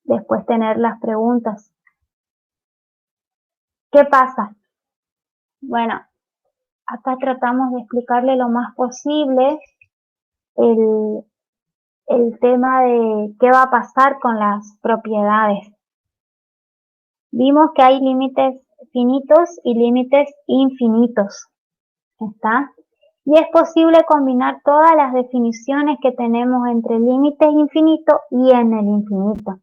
después tener las preguntas. ¿Qué pasa? Bueno, acá tratamos de explicarle lo más posible el tema de qué va a pasar con las propiedades. Vimos que hay límites finitos y límites infinitos, ¿está? Y es posible combinar todas las definiciones que tenemos entre límites infinitos y en el infinito.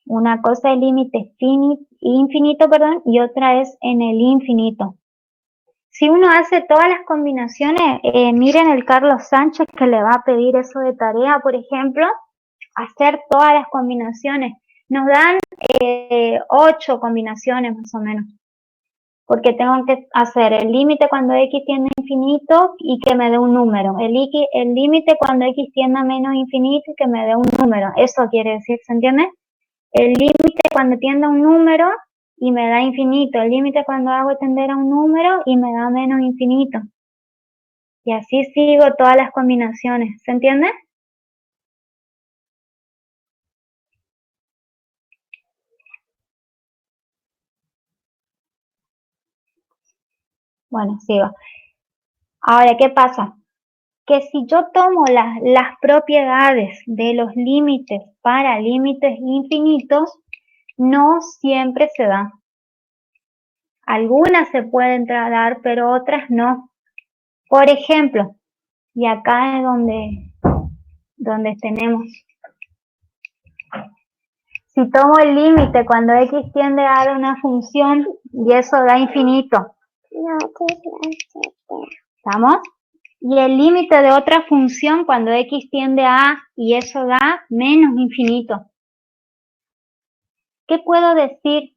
Una cosa es límite infinito, y otra es en el infinito. Si uno hace todas las combinaciones, miren el Carlos Sánchez que le va a pedir eso de tarea, por ejemplo, hacer todas las combinaciones. Nos dan 8 combinaciones más o menos, porque tengo que hacer el límite cuando x tiende a infinito y que me dé un número, el límite cuando x tiende a menos infinito y que me dé un número. Eso quiere decir, ¿se entiende? El límite cuando tiende a un número y me da infinito, el límite cuando hago tender a un número y me da menos infinito. Y así sigo todas las combinaciones, ¿se entiende? Bueno, sigo. Ahora, ¿qué pasa? Que si yo tomo las propiedades de los límites para límites infinitos, no siempre se da. Algunas se pueden dar, pero otras no. Por ejemplo, y acá es donde tenemos. Si tomo el límite cuando x tiende a dar una función y eso da infinito. ¿Estamos? Y el límite de otra función cuando x tiende a y eso da menos infinito. ¿Qué puedo decir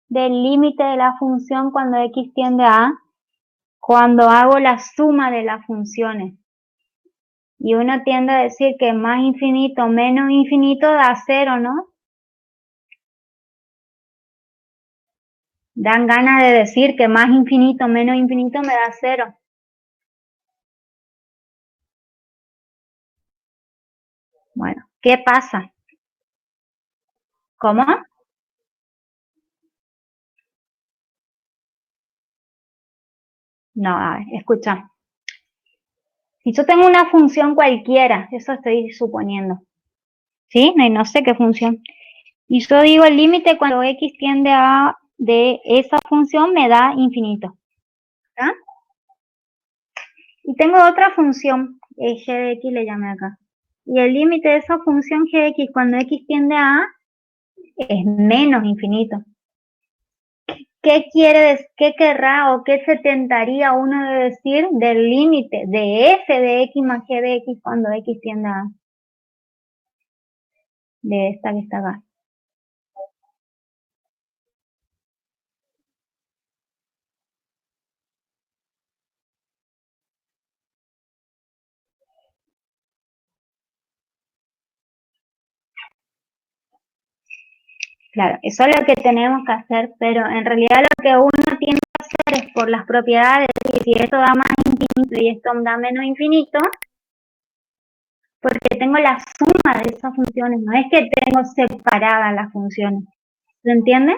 del límite de la función cuando x tiende a? Cuando hago la suma de las funciones. Y uno tiende a decir que más infinito menos infinito da 0, ¿no? Dan ganas de decir que más infinito menos infinito me da 0. Bueno, ¿qué pasa? ¿Cómo? No, a ver, escucha. Si yo tengo una función cualquiera, eso estoy suponiendo, ¿sí? No sé qué función. Y yo digo el límite cuando x tiende a de esa función me da infinito. ¿Está? Y tengo otra función, g de x le llamé acá. Y el límite de esa función g de x cuando x tiende a es menos infinito. ¿Qué querrá o qué se tentaría uno de decir del límite de f de x más g de x cuando x tiende a de esta que está acá? Claro, eso es lo que tenemos que hacer, pero en realidad lo que uno tiene que hacer es por las propiedades, y si esto da más infinito y esto da menos infinito, porque tengo la suma de esas funciones, no es que tengo separadas las funciones. ¿Se entiende?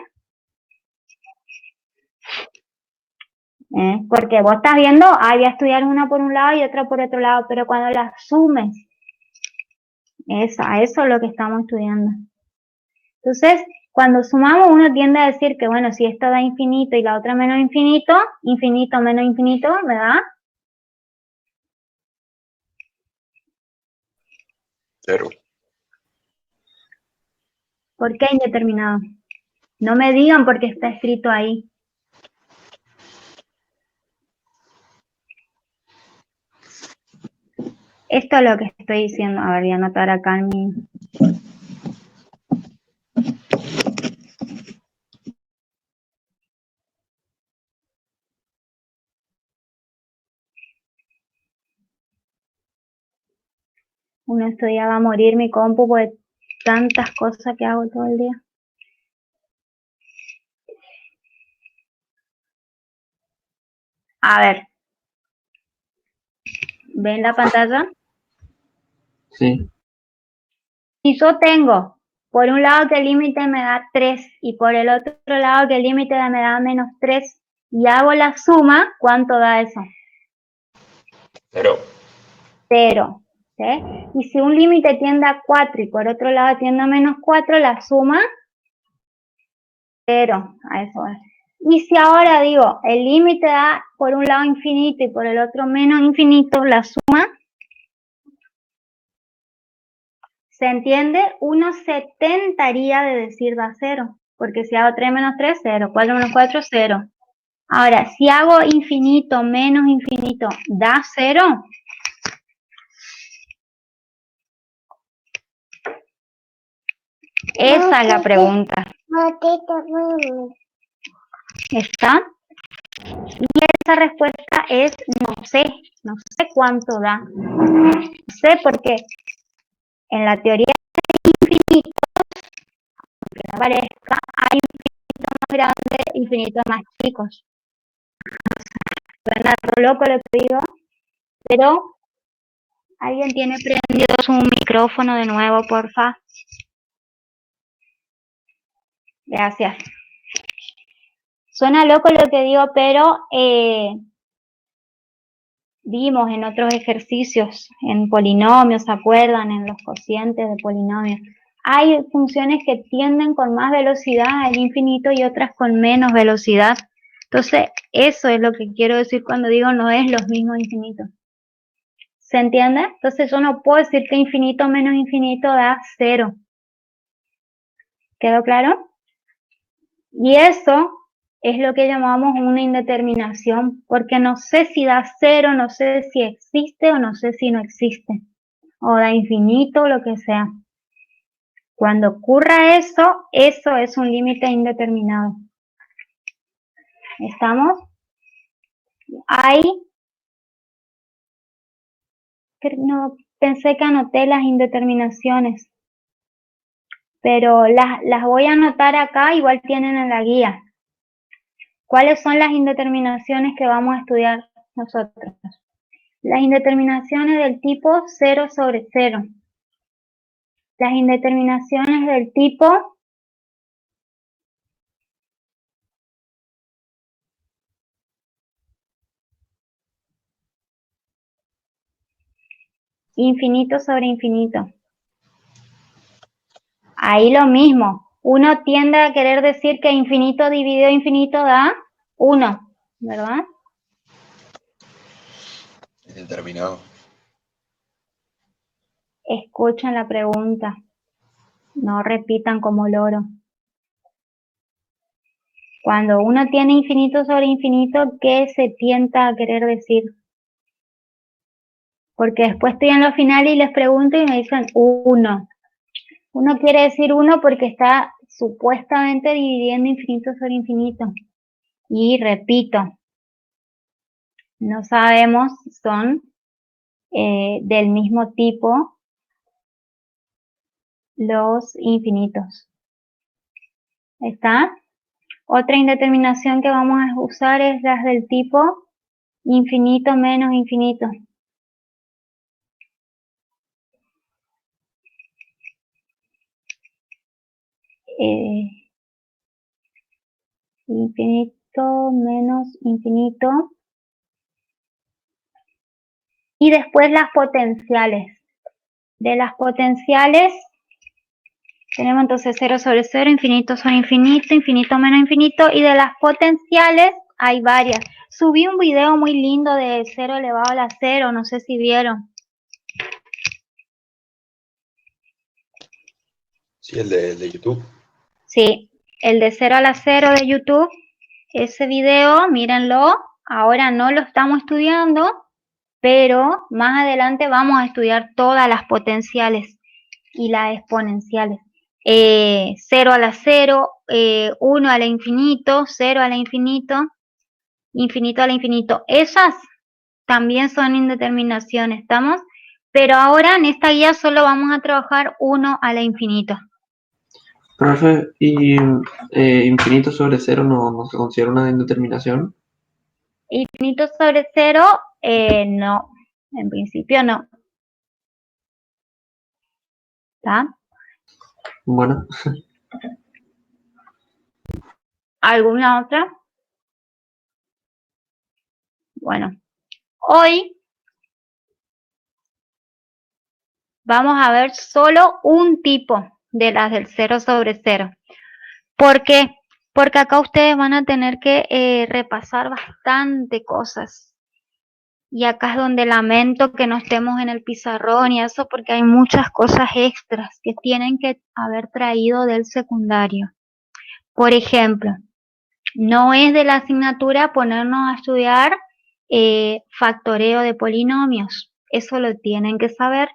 Porque vos estás viendo, voy a estudiar una por un lado y otra por otro lado, pero cuando las sumes, a eso es lo que estamos estudiando. Entonces, cuando sumamos, uno tiende a decir que, bueno, si esto da infinito y la otra menos infinito, infinito menos infinito, ¿verdad? 0. ¿Por qué indeterminado? No me digan porque está escrito ahí. Esto es lo que estoy diciendo. A ver, voy a anotar acá en mi... Estos días va a morir mi compu por tantas cosas que hago todo el día. A ver. ¿Ven la pantalla? Sí. Si yo tengo, por un lado que el límite me da 3 y por el otro lado que el límite me da menos 3 y hago la suma, ¿cuánto da eso? 0. 0. ¿Sí? Y si un límite tiende a 4 y por otro lado tiende a menos 4, la suma 0. A eso es. Y si ahora digo, el límite da por un lado infinito y por el otro menos infinito, la suma, ¿se entiende? Uno se tentaría de decir da 0, porque si hago 3 menos 3, 0, 4 menos 4, 0. Ahora, si hago infinito menos infinito, ¿da 0? Esa es la pregunta. ¿Está? Y esa respuesta es no sé cuánto da. No sé porque en la teoría de infinito, aunque no parezca, hay infinitos más grandes, infinitos más chicos. Suena loco lo que digo, pero ¿alguien tiene prendido su micrófono de nuevo, porfa? Gracias. Suena loco lo que digo, pero vimos en otros ejercicios, en polinomios, ¿se acuerdan? En los cocientes de polinomios. Hay funciones que tienden con más velocidad al infinito y otras con menos velocidad. Entonces, eso es lo que quiero decir cuando digo no es los mismos infinitos. ¿Se entiende? Entonces yo no puedo decir que infinito menos infinito da 0. ¿Quedó claro? Y eso es lo que llamamos una indeterminación, porque no sé si da 0, no sé si existe o no sé si no existe, o da infinito o lo que sea. Cuando ocurra eso es un límite indeterminado. ¿Estamos? No, pensé que anoté las indeterminaciones, pero las voy a anotar acá, igual tienen en la guía. ¿Cuáles son las indeterminaciones que vamos a estudiar nosotros? Las indeterminaciones del tipo 0 sobre 0. Las indeterminaciones del tipo infinito sobre infinito. Ahí lo mismo. Uno tiende a querer decir que infinito dividido infinito da 1, ¿verdad? Indeterminado. Escuchen la pregunta. No repitan como loro. Cuando uno tiene infinito sobre infinito, ¿qué se tienta a querer decir? Porque después estoy en lo final y les pregunto y me dicen 1. Uno quiere decir 1 porque está supuestamente dividiendo infinito sobre infinito. Y repito, no sabemos si son del mismo tipo los infinitos. ¿Está? Otra indeterminación que vamos a usar es las del tipo infinito menos infinito. Infinito menos infinito. Y después las potenciales. De las potenciales tenemos entonces 0 sobre 0, infinito sobre infinito, infinito menos infinito. Y de las potenciales hay varias. Subí un video muy lindo de 0 elevado a la 0, no sé si vieron. Sí, el de YouTube. Sí, el de 0 a la 0 de YouTube. Ese video, mírenlo. Ahora no lo estamos estudiando, pero más adelante vamos a estudiar todas las potenciales y las exponenciales. 0 a la 0, 1 a la infinito, 0 a la infinito, infinito a la infinito. Esas también son indeterminaciones, ¿estamos? Pero ahora en esta guía solo vamos a trabajar 1 a la infinito. Profe, ¿y infinito sobre 0 no se considera una indeterminación? Infinito sobre 0, no, en principio no. ¿Está? Bueno. ¿Alguna otra? Bueno, hoy vamos a ver solo un tipo de las del 0 sobre 0. ¿Por qué? porque acá ustedes van a tener que repasar bastante cosas. Y acá es donde lamento que no estemos en el pizarrón y eso, porque hay muchas cosas extras que tienen que haber traído del secundario. Por ejemplo, no es de la asignatura ponernos a estudiar factoreo de polinomios. Eso lo tienen que saber.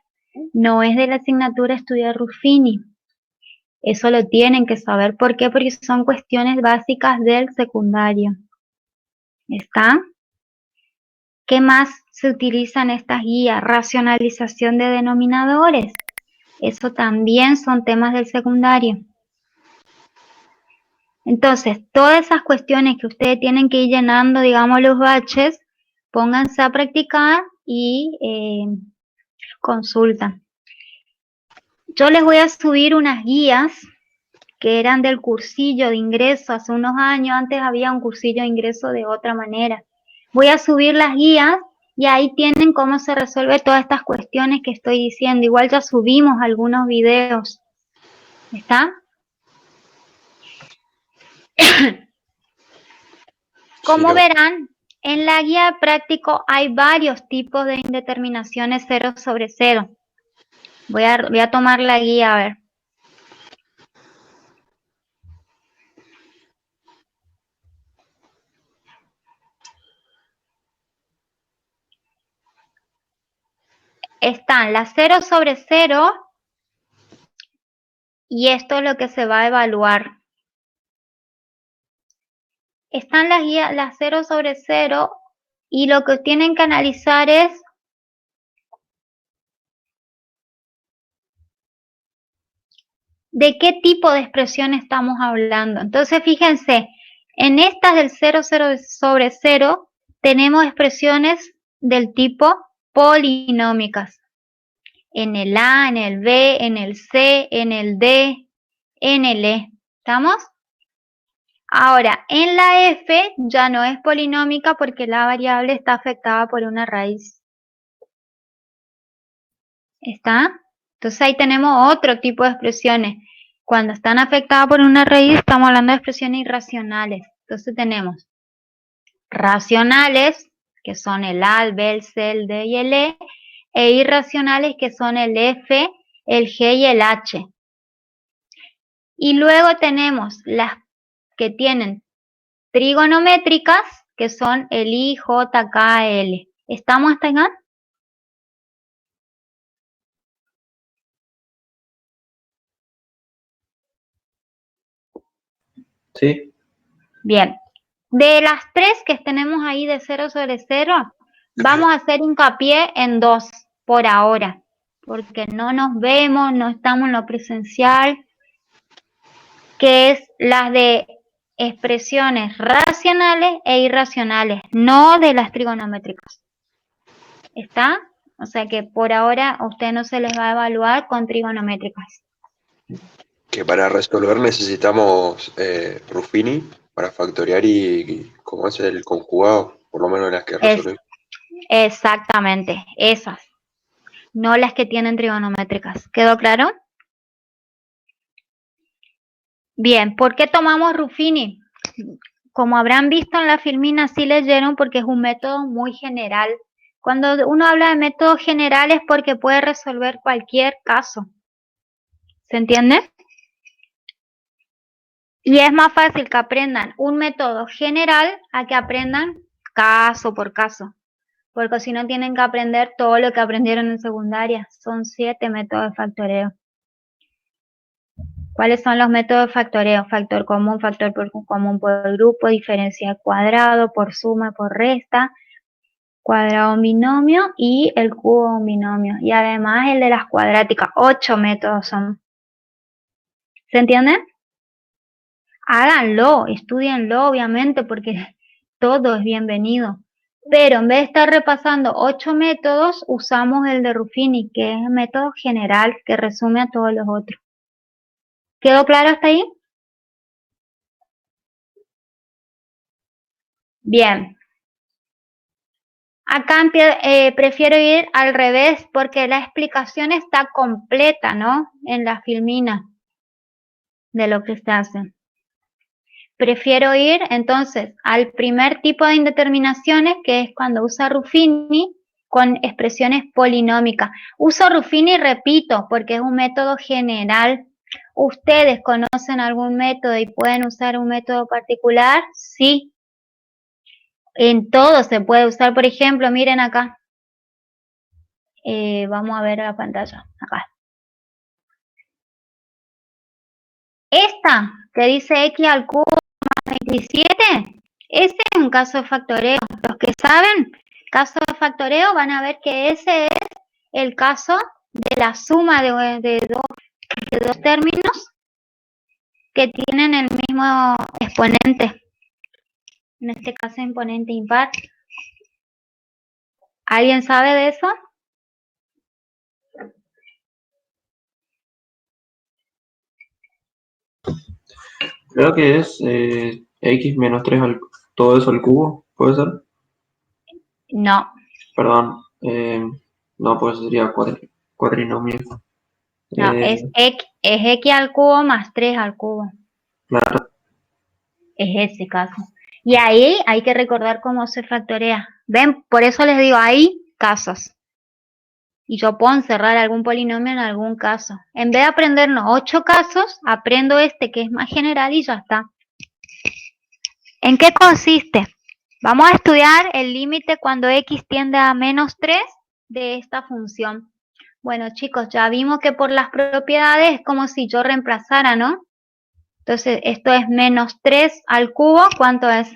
No es de la asignatura estudiar Ruffini. Eso lo tienen que saber. ¿Por qué? Porque son cuestiones básicas del secundario. ¿Está? ¿Qué más se utiliza en estas guías? Racionalización de denominadores. Eso también son temas del secundario. Entonces, todas esas cuestiones que ustedes tienen que ir llenando, digamos, los baches, pónganse a practicar y consultan. Yo les voy a subir unas guías que eran del cursillo de ingreso hace unos años. Antes había un cursillo de ingreso de otra manera. Voy a subir las guías y ahí tienen cómo se resuelve todas estas cuestiones que estoy diciendo. Igual ya subimos algunos videos. ¿Está? Como verán, en la guía práctico hay varios tipos de indeterminaciones 0 sobre 0. Voy a tomar la guía a ver. Están las 0 sobre 0 y esto es lo que se va a evaluar. Están las guías, las 0 sobre 0 y lo que tienen que analizar es de qué tipo de expresión estamos hablando. Entonces, fíjense, en estas del 0 sobre 0 tenemos expresiones del tipo polinómicas. En el A, en el B, en el C, en el D, en el E. ¿Estamos? Ahora, en la F ya no es polinómica porque la variable está afectada por una raíz. ¿Está? Entonces ahí tenemos otro tipo de expresiones. Cuando están afectadas por una raíz estamos hablando de expresiones irracionales. Entonces tenemos racionales, que son el A, el B, el C, el D y el E, e irracionales, que son el F, el G y el H. Y luego tenemos las que tienen trigonométricas, que son el I, J, K, L. ¿Estamos hasta acá? Sí. Bien. De las tres que tenemos ahí de 0 sobre 0, vamos a hacer hincapié en dos por ahora, porque no nos vemos, no estamos en lo presencial, que es las de expresiones racionales e irracionales, no de las trigonométricas. ¿Está? O sea que por ahora a usted no se les va a evaluar con trigonométricas. Que para resolver necesitamos Ruffini para factorear y cómo hacer el conjugado, por lo menos las que resolvemos. Exactamente, esas, no las que tienen trigonométricas. ¿Quedó claro? Bien, ¿por qué tomamos Ruffini? Como habrán visto en la filmina, sí leyeron porque es un método muy general. Cuando uno habla de método general es porque puede resolver cualquier caso. ¿Se entiende? Y es más fácil que aprendan un método general a que aprendan caso por caso. Porque si no tienen que aprender todo lo que aprendieron en secundaria. Son 7 métodos de factoreo. ¿Cuáles son los métodos de factoreo? Factor común por grupo, diferencia al cuadrado, por suma, por resta, cuadrado binomio y el cubo binomio. Y además el de las cuadráticas. 8 métodos son. ¿Se entiende? Háganlo, estudienlo obviamente porque todo es bienvenido. Pero en vez de estar repasando 8 métodos, usamos el de Ruffini, que es el método general que resume a todos los otros. ¿Quedó claro hasta ahí? Bien. Acá prefiero ir al revés porque la explicación está completa, ¿no? En la filmina de lo que se hace. prefiero ir entonces al primer tipo de indeterminaciones, que es cuando usa Ruffini con expresiones polinómicas. Uso Ruffini, repito, porque es un método general. ¿Ustedes conocen algún método y pueden usar un método particular? Sí. En todo se puede usar. Por ejemplo, miren acá. Vamos a ver la pantalla. Acá. Esta que dice x al cubo más 27, ese es un caso de factoreo. Los que saben caso de factoreo van a ver que ese es el caso de la suma de dos términos que tienen el mismo exponente. En este caso, exponente impar. ¿Alguien sabe de eso? Creo que es x menos 3 todo eso al cubo, ¿puede ser? No. Perdón, no, pues sería cuatrinomio. No, es x al cubo más 3 al cubo. Claro. Es ese caso. Y ahí hay que recordar cómo se factorea. ¿Ven? Por eso les digo, hay casos. Y yo puedo encerrar algún polinomio en algún caso. En vez de aprendernos 8 casos, aprendo este que es más general y ya está. ¿En qué consiste? Vamos a estudiar el límite cuando x tiende a menos 3 de esta función. Bueno, chicos, ya vimos que por las propiedades es como si yo reemplazara, ¿no? Entonces, esto es menos 3 al cubo. ¿Cuánto es?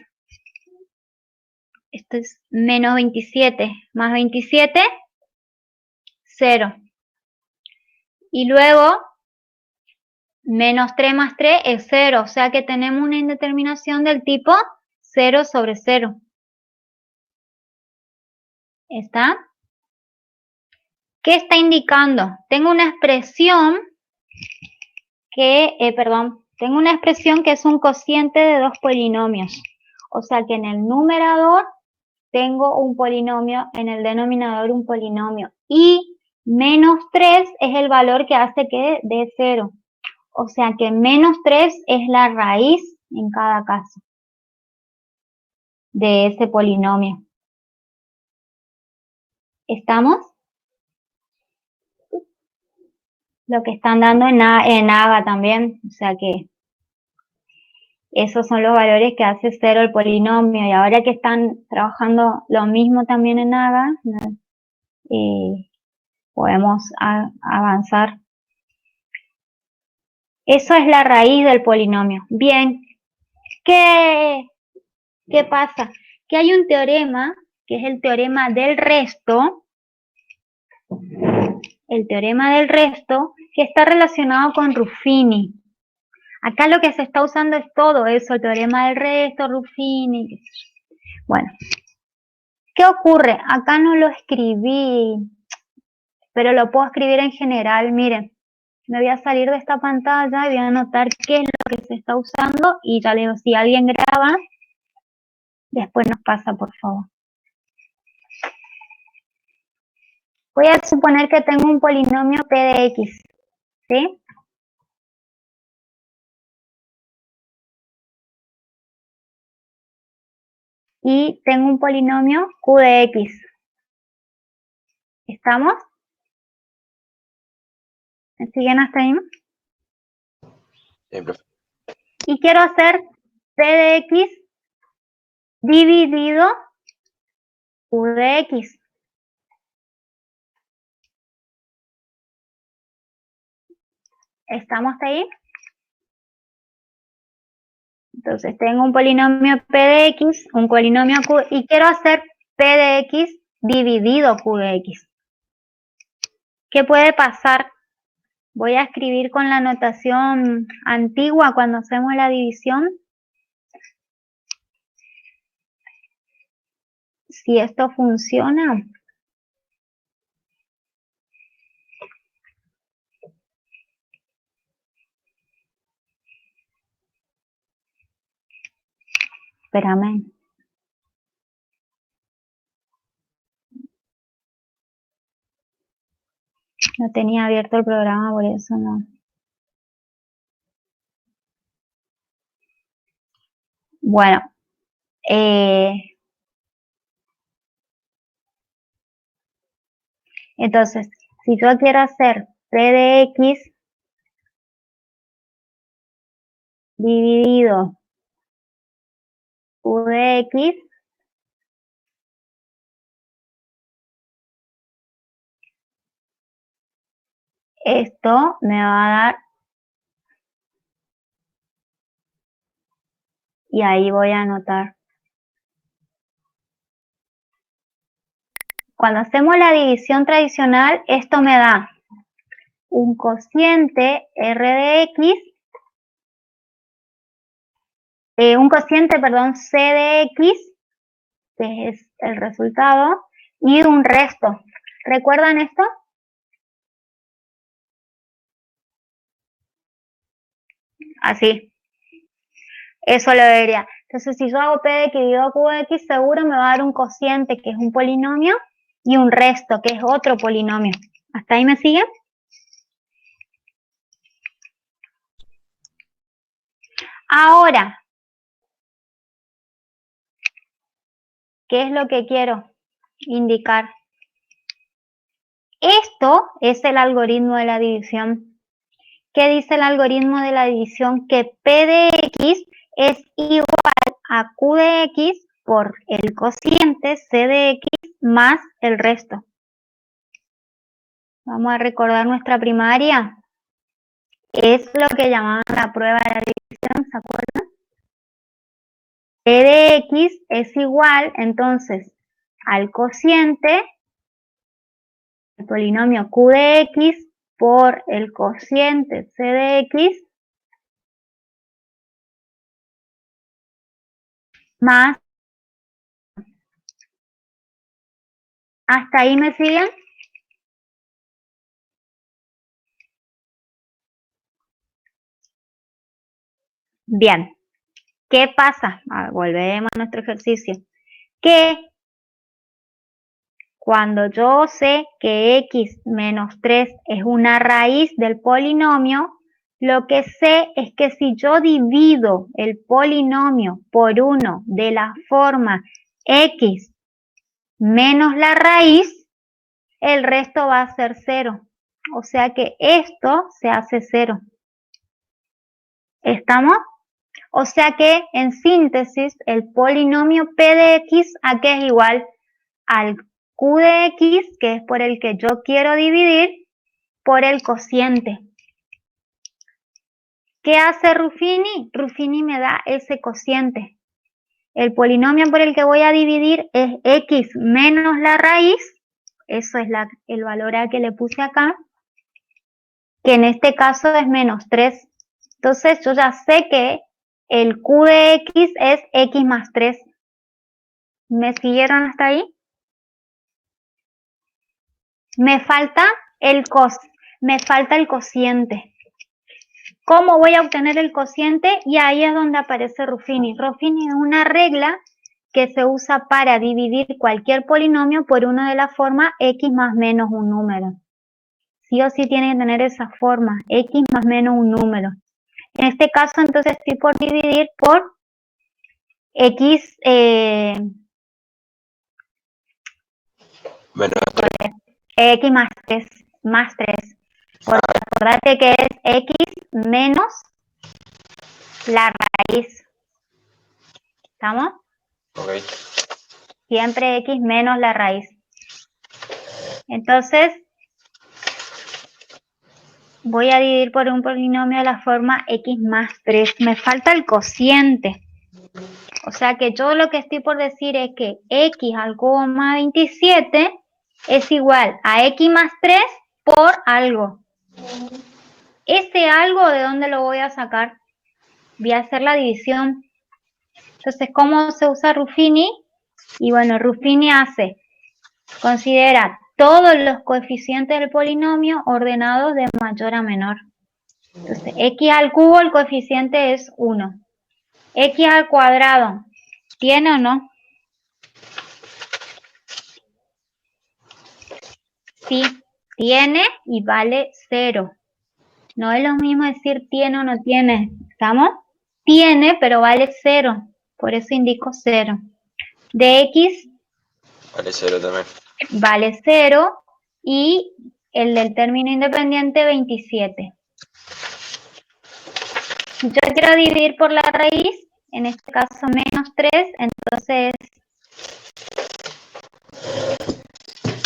Esto es menos 27 más 27, 0. Y luego, menos 3 más 3 es 0. O sea que tenemos una indeterminación del tipo 0 sobre 0. ¿Está? ¿Qué está indicando? Tengo una expresión que, tengo una expresión que es un cociente de dos polinomios. O sea que en el numerador tengo un polinomio, en el denominador un polinomio. Y menos 3 es el valor que hace que dé 0. O sea que menos 3 es la raíz en cada caso de ese polinomio. ¿Estamos? Lo que están dando en AGA también. O sea que esos son los valores que hace 0 el polinomio. Y ahora que están trabajando lo mismo también en AGA, podemos avanzar. Eso es la raíz del polinomio. Bien, ¿qué pasa? Que hay un teorema, que es el teorema del resto, que está relacionado con Ruffini. Acá lo que se está usando es todo eso, el teorema del resto, Ruffini. Bueno, ¿qué ocurre? Acá no lo escribí, pero lo puedo escribir en general. Miren, me voy a salir de esta pantalla y voy a anotar qué es lo que se está usando y ya le digo, si alguien graba, después nos pasa, por favor. Voy a suponer que tengo un polinomio p de x, ¿sí? Y tengo un polinomio q de x. ¿Estamos? ¿Me siguen hasta ahí? Y quiero hacer p de x dividido q de x. ¿Estamos hasta ahí? Entonces tengo un polinomio p de x, un polinomio q, y quiero hacer p de x dividido q de x. ¿Qué puede pasar? Voy a escribir con la notación antigua cuando hacemos la división. Si esto funciona. Espérame. No tenía abierto el programa, por eso no. Bueno, entonces, si yo quiero hacer P de X dividido Q de X, esto me va a dar, y ahí voy a anotar. Cuando hacemos la división tradicional, esto me da un cociente R de X, un cociente, perdón, C de X, que es el resultado, y un resto. ¿Recuerdan esto? Así. Eso lo debería. Entonces, si yo hago P de X dividido Q de X, seguro me va a dar un cociente, que es un polinomio, y un resto, que es otro polinomio. ¿Hasta ahí me siguen? Ahora, ¿qué es lo que quiero indicar? Esto es el algoritmo de la división. ¿Qué dice el algoritmo de la división? Que P de X es igual a Q de X por el cociente C de X más el resto. Vamos a recordar nuestra primaria. Es lo que llamaban la prueba de la división, ¿se acuerdan? P de X es igual, entonces, al cociente, el polinomio Q de X por el cociente C de X más. ¿Hasta ahí me siguen? Bien. ¿Qué pasa? Volvemos a nuestro ejercicio. Que cuando yo sé que x menos 3 es una raíz del polinomio, lo que sé es que si yo divido el polinomio por 1 de la forma x menos la raíz, el resto va a ser 0. O sea que esto se hace 0. ¿Estamos? O sea que, en síntesis, el polinomio P de X, ¿a qué es igual? Al Q de X, que es por el que yo quiero dividir, por el cociente. ¿Qué hace Ruffini? Ruffini me da ese cociente. El polinomio por el que voy a dividir es X menos la raíz, eso es el valor A que le puse acá, que en este caso es menos 3. Entonces yo ya sé que el Q de X es X más 3. ¿Me siguieron hasta ahí? Me falta el cociente. ¿Cómo voy a obtener el cociente? Y ahí es donde aparece Ruffini. Ruffini es una regla que se usa para dividir cualquier polinomio por uno de la forma x más menos un número. Sí o sí tiene que tener esa forma, x más menos un número. En este caso, entonces, estoy por dividir por x Menos 3. x más 3. Porque acordate que es x menos la raíz. ¿Estamos? Ok. Siempre x menos la raíz. Entonces, voy a dividir por un polinomio de la forma x más 3. Me falta el cociente. O sea que yo lo que estoy por decir es que x al cubo más 27 es igual a x más 3 por algo. Ese algo, ¿de dónde lo voy a sacar? Voy a hacer la división. Entonces, ¿cómo se usa Ruffini? Y bueno, Ruffini considera todos los coeficientes del polinomio ordenados de mayor a menor. Entonces, x al cubo, el coeficiente es 1. X al cuadrado, ¿tiene o no? Sí, tiene y vale 0. No es lo mismo decir tiene o no tiene, ¿estamos? Tiene, pero vale 0. por eso indico 0. Dx Vale 0 también. vale 0 y el del término independiente 27. Si yo quiero dividir por la raíz, en este caso menos 3, entonces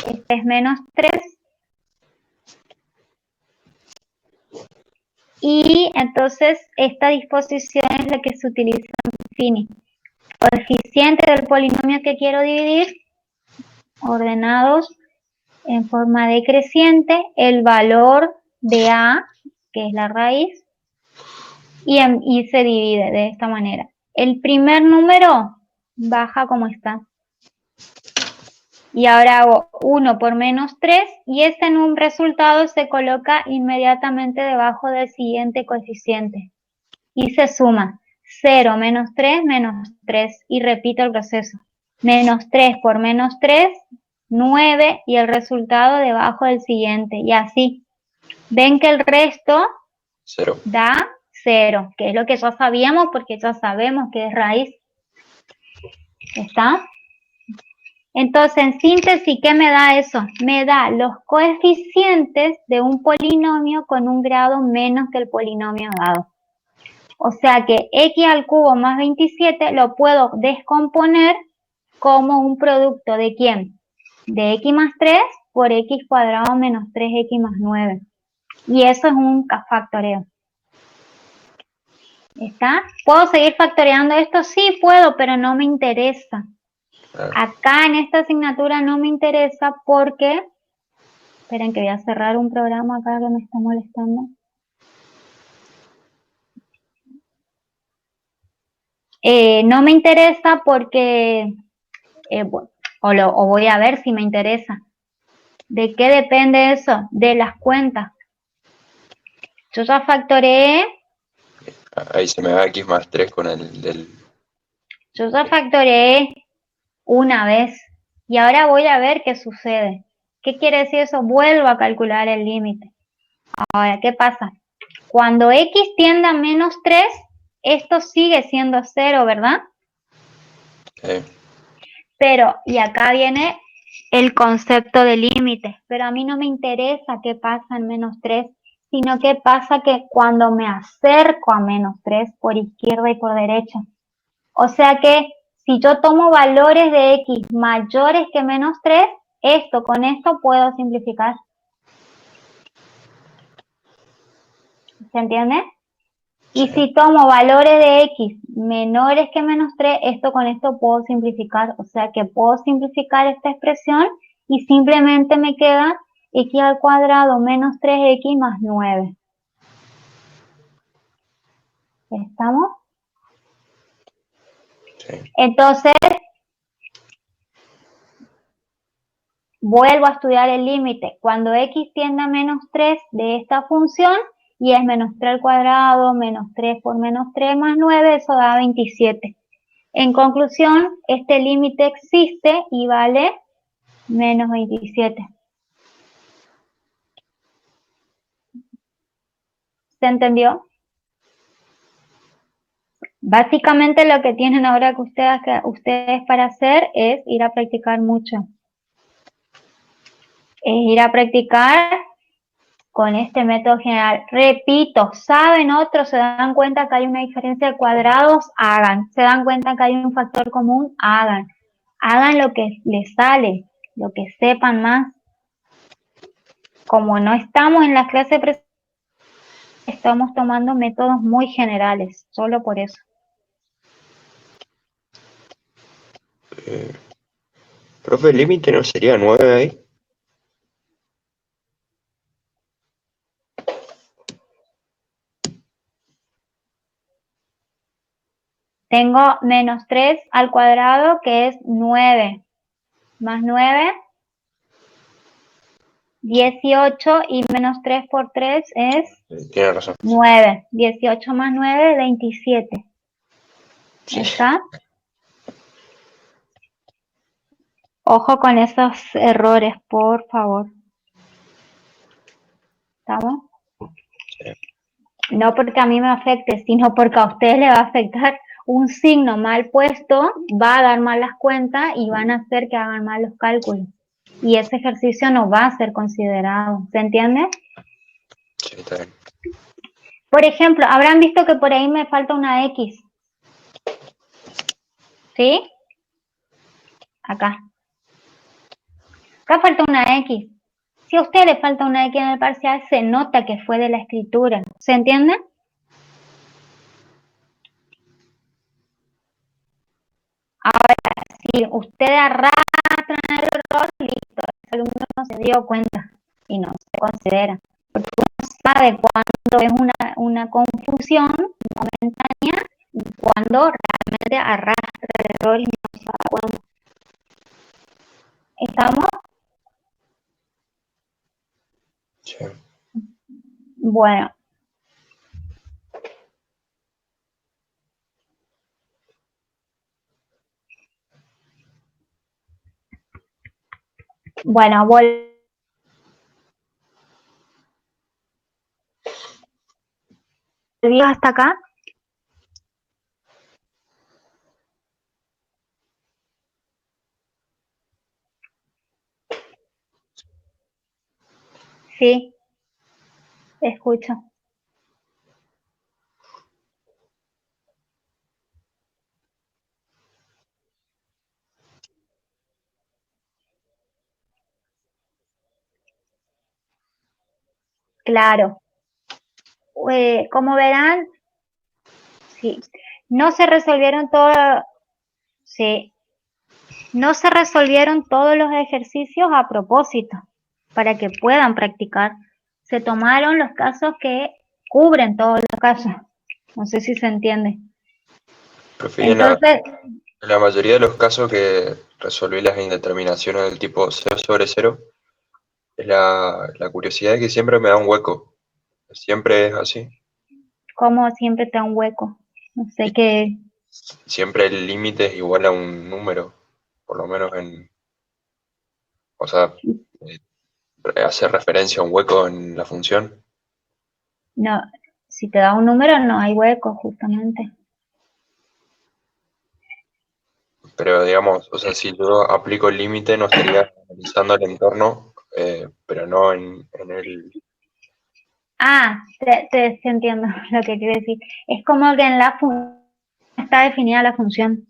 este es menos 3. Y entonces esta disposición es la que se utiliza en Ruffini. Coeficiente del polinomio que quiero dividir, ordenados en forma decreciente, el valor de A, que es la raíz, y se divide de esta manera. El primer número baja como está. Y ahora hago 1 por menos 3 y este resultado se coloca inmediatamente debajo del siguiente coeficiente. Y se suma 0 menos 3 menos 3 y repito el proceso. Menos 3 por menos 3, 9 y el resultado debajo del siguiente. Y así. Ven que el resto 0. da 0, que es lo que ya sabíamos porque ya sabemos que es raíz. ¿Está? Entonces, en síntesis, ¿qué me da eso? Me da los coeficientes de un polinomio con un grado menos que el polinomio dado. O sea que x al cubo más 27 lo puedo descomponer como un producto de ¿quién? De x más 3 por x cuadrado menos 3x más 9. Y eso es un factoreo. ¿Está? ¿Puedo seguir factoreando esto? Sí, puedo, pero no me interesa. Acá en esta asignatura no me interesa porque... Esperen que voy a cerrar un programa acá que me está molestando. No me interesa porque... o voy a ver si me interesa. ¿De qué depende eso? De las cuentas. Yo ya factoreé. Ahí se me va x más 3 con el del... Yo ya factoreé una vez. Y ahora voy a ver qué sucede. ¿Qué quiere decir eso? Vuelvo a calcular el límite. Ahora, ¿qué pasa? Cuando x tiende a menos 3, esto sigue siendo 0, ¿verdad? Pero, y acá viene el concepto de límite, pero a mí no me interesa qué pasa en menos 3, sino qué pasa que cuando me acerco a menos 3 por izquierda y por derecha. O sea que si yo tomo valores de x mayores que menos 3, con esto puedo simplificar. ¿Se entiende? Y si tomo valores de x menores que menos 3, con esto puedo simplificar. O sea que puedo simplificar esta expresión y simplemente me queda x al cuadrado menos 3x más 9. ¿Estamos? Sí. Entonces, vuelvo a estudiar el límite. Cuando x tiende a menos 3 de esta función, y es menos 3 al cuadrado, menos 3 por menos 3 más 9, eso da 27. En conclusión, este límite existe y vale menos 27. ¿Se entendió? Básicamente lo que tienen ahora que ustedes para hacer es ir a practicar mucho. Es ir a practicar con este método general. Repito, ¿saben otros? ¿Se dan cuenta que hay una diferencia de cuadrados? Hagan. ¿Se dan cuenta que hay un factor común? Hagan. Hagan lo que les sale, lo que sepan más. Como no estamos en la clase presencial, estamos tomando métodos muy generales, solo por eso. Profe, ¿el límite no sería 9 ahí? Tengo menos 3 al cuadrado, que es 9. Más 9, 18, y menos 3 por 3 es... Tiene razón. 9. 18 más 9, 27. Sí. ¿Está? Ojo con esos errores, por favor. ¿Estamos? Sí. No porque a mí me afecte, sino porque a ustedes les va a afectar. un signo mal puesto va a dar malas cuentas y van a hacer que hagan malos cálculos. Y ese ejercicio no va a ser considerado, ¿se entiende? Sí, está bien. Por ejemplo, habrán visto que por ahí me falta una X. ¿Sí? Acá. Acá falta una X. Si a usted le falta una X en el parcial, se nota que fue de la escritura. ¿Se entiende? Ahora, si usted arrastra el error, listo, el alumno no se dio cuenta y no se considera. Porque uno sabe cuándo es una confusión momentánea y cuándo realmente arrastra el error y no se da cuenta. ¿Estamos? Sí. Bueno. Bueno, volví hasta acá. Sí, te escucho. Claro. Como verán, sí, no se resolvieron todos, sí, no se resolvieron todos los ejercicios a propósito para que puedan practicar. Se tomaron los casos que cubren todos los casos. No sé si se entiende. Profe, Entonces, en la mayoría de los casos que resolví las indeterminaciones del tipo 0 sobre 0, la curiosidad es que siempre me da un hueco. Siempre es así. como siempre te da un hueco. No sé qué. Siempre el límite es igual a un número, por lo menos o sea, eh, hace referencia a un hueco en la función. No, si te da un número no hay hueco, justamente. Pero digamos, o sea, si yo aplico el límite no estaría analizando el entorno, pero no en el... Ah, te entiendo lo que quiere decir. Es como que en la función está definida la función.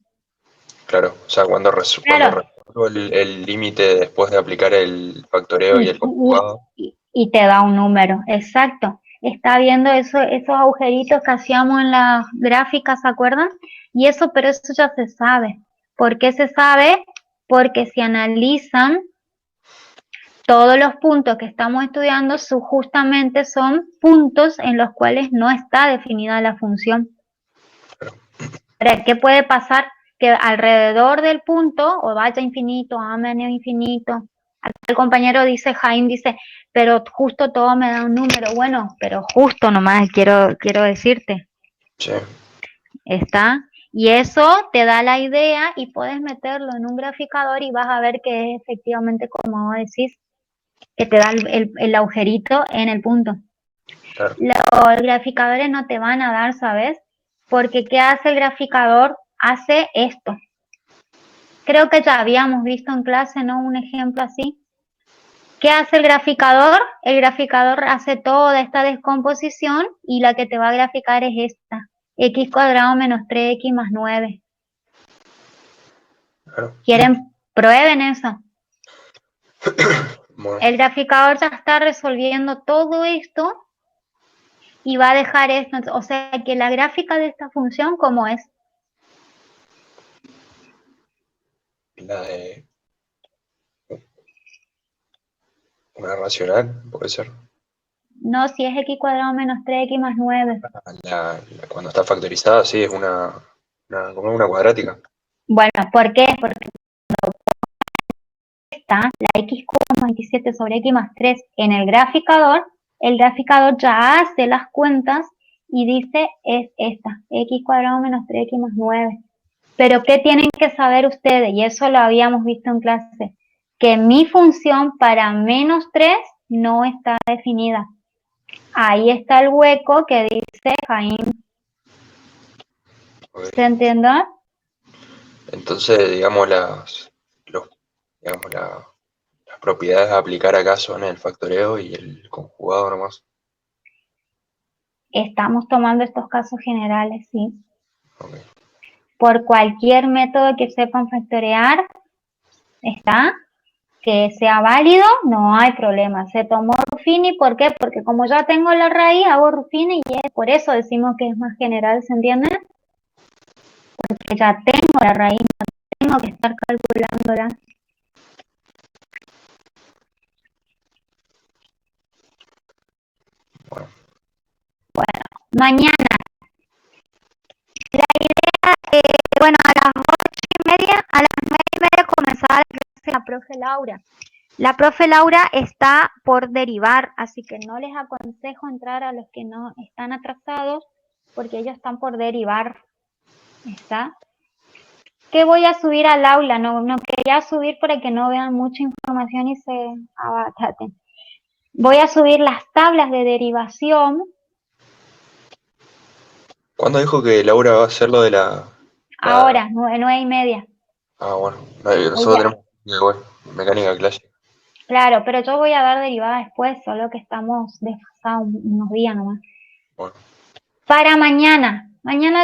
Claro, o sea, cuando Claro, resuelvo el límite después de aplicar el factoreo y el conjugado, y te da un número, exacto. Está viendo eso, esos agujeritos que hacíamos en las gráficas, ¿se acuerdan? Y eso, pero eso ya se sabe. ¿Por qué se sabe? Porque si analizan todos los puntos que estamos estudiando, justamente son puntos en los cuales no está definida la función. Ahora, ¿qué puede pasar? Que alrededor del punto, o vaya infinito, a menos infinito, acá el compañero dice, Jaime dice, pero justo todo me da un número. Bueno, pero justo nomás quiero decirte, sí, ¿está? Y eso te da la idea y puedes meterlo en un graficador y vas a ver que es efectivamente como decís, que te da el agujerito en el punto. claro. Los graficadores no te van a dar, ¿sabes? Porque ¿qué hace el graficador? Hace esto. Creo que ya habíamos visto en clase, ¿no? Un ejemplo así. ¿Qué hace el graficador? El graficador hace toda esta descomposición y la que te va a graficar es esta. X cuadrado menos 3x más 9. Claro. ¿Quieren? Prueben eso. Bueno, El graficador ya está resolviendo todo esto y va a dejar esto. O sea que la gráfica de esta función, ¿cómo es? la de una racional, puede ser. No, si es x cuadrado menos 3x más 9. Cuando está factorizada, sí, es como una cuadrática. Bueno, ¿por qué? Porque está la x cubo más 27 sobre x más 3 en el graficador ya hace las cuentas y dice es esta, x cuadrado menos 3x más 9. Pero ¿qué tienen que saber ustedes? Y eso lo habíamos visto en clase, que mi función para menos 3 no está definida. Ahí está el hueco que dice Jaime. Ok. ¿Se entiende? Entonces, digamos, digamos, las propiedades a aplicar acá son el factoreo y el conjugado nomás. Estamos tomando estos casos generales, sí. Ok. Por cualquier método que sepan factorear, ¿está? Que sea válido, no hay problema. Se tomó Ruffini, ¿por qué? Porque como ya tengo la raíz, hago Ruffini y es por eso decimos que es más general, ¿se entiende? Porque ya tengo la raíz, no tengo que estar calculándola. Bueno, Mañana, la idea, bueno, a las 8:30, a las 9:30 comenzaba la clase de la profe Laura. La profe Laura está por derivar, así que no les aconsejo entrar a los que no están atrasados, porque ellos están por derivar, ¿está? ¿Qué voy a subir al aula? No quería subir para que no vean mucha información y se abaten. Voy a subir las tablas de derivación. ¿cuándo dijo que Laura va a hacer lo de la... Ahora, 9:30. Bueno, nosotros Ella, tenemos igual, mecánica clásica. claro, pero yo voy a dar derivada después, solo que estamos desfasados unos días nomás. Bueno, Para mañana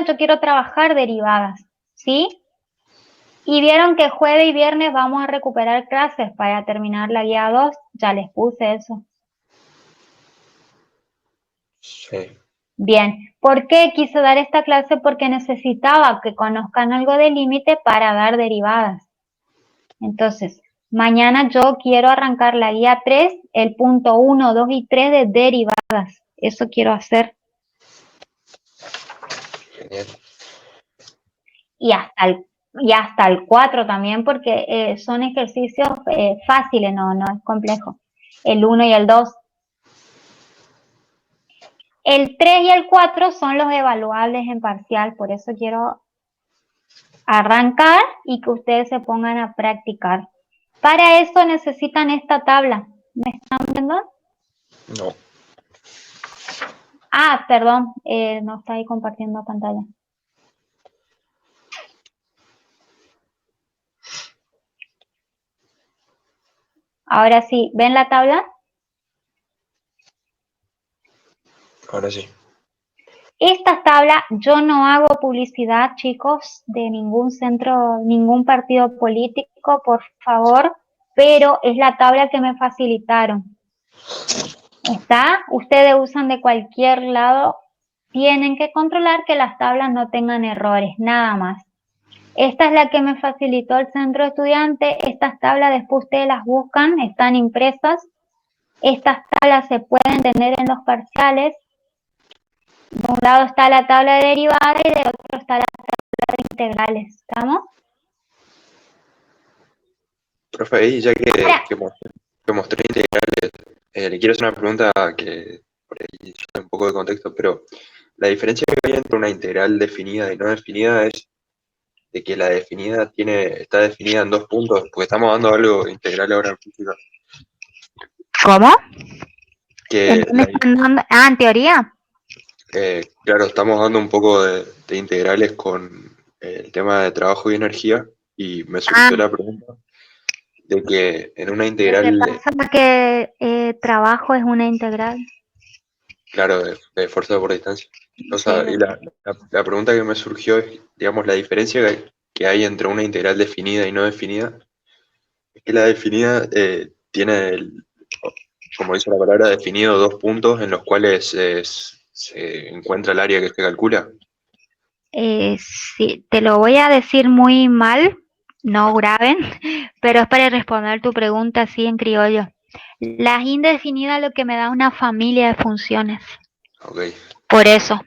yo quiero trabajar derivadas, ¿sí? Y vieron que jueves y viernes vamos a recuperar clases para terminar la guía 2, ya les puse eso. sí. Bien, ¿por qué quise dar esta clase? Porque necesitaba que conozcan algo de límite para dar derivadas. Entonces, mañana yo quiero arrancar la guía 3, el punto 1, 2 y 3 de derivadas. Eso quiero hacer. Genial. Y hasta el 4 también, porque son ejercicios fáciles, no es complejo. El 1 y el 2. El 3 y el 4 son los evaluables en parcial, por eso quiero arrancar y que ustedes se pongan a practicar. Para eso necesitan esta tabla. ¿Me están viendo? No, Ah, perdón, no está ahí compartiendo pantalla. Ahora sí, ¿ven la tabla? ahora sí. Esta tabla, yo no hago publicidad, chicos, de ningún centro, ningún partido político, por favor, pero es la tabla que me facilitaron. ¿Está? Ustedes usan de cualquier lado, tienen que controlar que las tablas no tengan errores, nada más. Esta es la que me facilitó el centro de estudiantes. Estas tablas después ustedes las buscan, están impresas. Estas tablas se pueden tener en los parciales. De un lado está la tabla de derivada y de otro está la tabla de integrales. ¿Estamos? Profe, ahí ya Ahora, que mostré integrales, le quiero hacer una pregunta que por ahí ya un poco de contexto, pero la diferencia que hay entre una integral definida y no definida es de que la definida está definida en 2 puntos, porque estamos dando algo integral ahora en física. ¿cómo? Que ¿En dónde están dando? Ah, en teoría. claro, estamos dando un poco de integrales con el tema de trabajo y energía, y me surgió la pregunta de que en una Lo que integral, pasa es que trabajo es una integral. claro, de fuerza por distancia. O Sí, sea, y la pregunta que me surgió es, digamos, la diferencia que hay entre una integral definida y no definida, es que la definida tiene, como dice la palabra, definido 2 puntos en los cuales se encuentra el área que se calcula. sí, te lo voy a decir muy mal, no graben, pero es para responder tu pregunta así en criollo. Las indefinidas lo que me da una familia de funciones, Ok, por eso.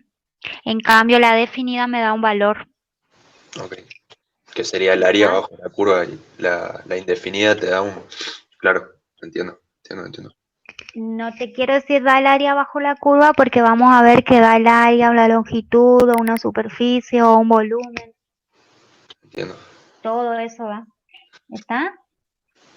En cambio, la definida me da un valor. ok. Que sería el área ¿Está? bajo la curva y la indefinida te da un... Claro, entiendo. No te quiero decir da el área bajo la curva porque vamos a ver que da el área o la longitud o una superficie o un volumen. Entiendo. Todo eso va. ¿Está?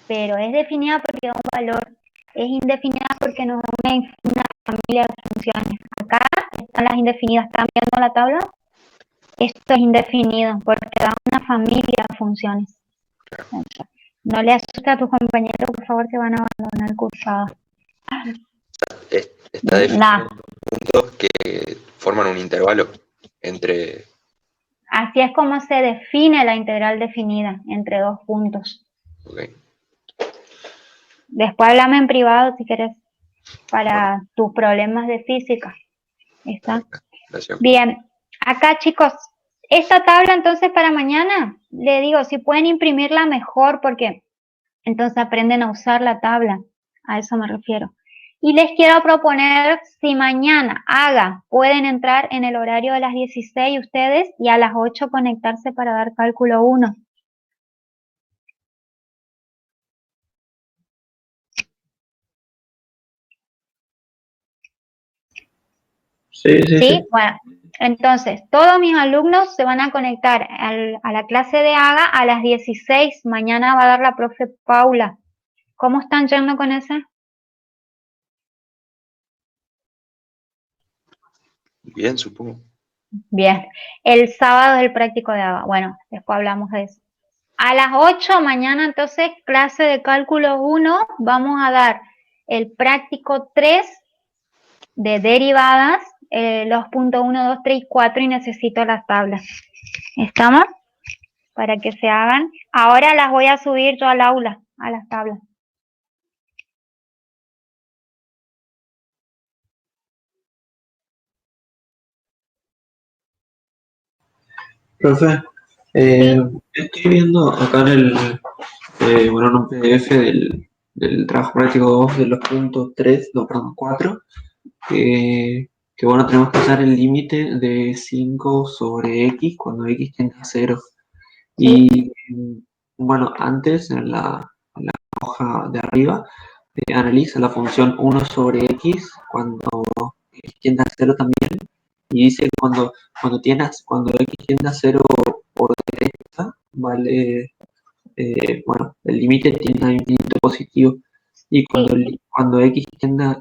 Pero es definida porque da un valor. Es indefinida porque nos da una familia de funciones. Acá están las indefinidas. ¿Están viendo la tabla? Esto es indefinido porque da una familia de funciones. No le asusta a tus compañeros, por favor, que van a abandonar el cursado. Está definido No, en puntos que forman un intervalo entre... así es como se define la integral definida entre dos puntos. Ok, Después háblame en privado si quieres para tus problemas de física. ¿Está? gracias. Bien, acá chicos, esta tabla entonces para mañana, le digo, si pueden imprimirla mejor porque entonces aprenden a usar la tabla, a eso me refiero. Y les quiero proponer, si mañana pueden entrar en el horario de las 16 ustedes y a las 8 conectarse para dar cálculo 1. Sí, sí, ¿Sí? sí. Bueno, entonces, todos mis alumnos se van a conectar a la clase de AGA a las 16. Mañana va a dar la profe Paula. ¿Cómo están yendo con esa? Bien, supongo. Bien. El sábado es el práctico de AGA. Bueno, después hablamos de eso. A las 8 mañana, entonces, clase de cálculo 1, vamos a dar el práctico 3 de derivadas, los puntos 1, 2, 3 y 4 y necesito las tablas. ¿Estamos? Para que se hagan. Ahora las voy a subir yo al aula, a las tablas. Profe, Sí, estoy viendo acá en un PDF del trabajo práctico 2 de los puntos 3, no, perdón, 4, que bueno, tenemos que usar el límite de 5 sobre x cuando x tiende a 0. sí, Y bueno, antes en la hoja de arriba, analiza la función 1 sobre x cuando x tiende a 0 también. Y dice que cuando x tiende a 0 por derecha, vale, bueno, el límite tiende a infinito positivo. Y sí, cuando x tiende a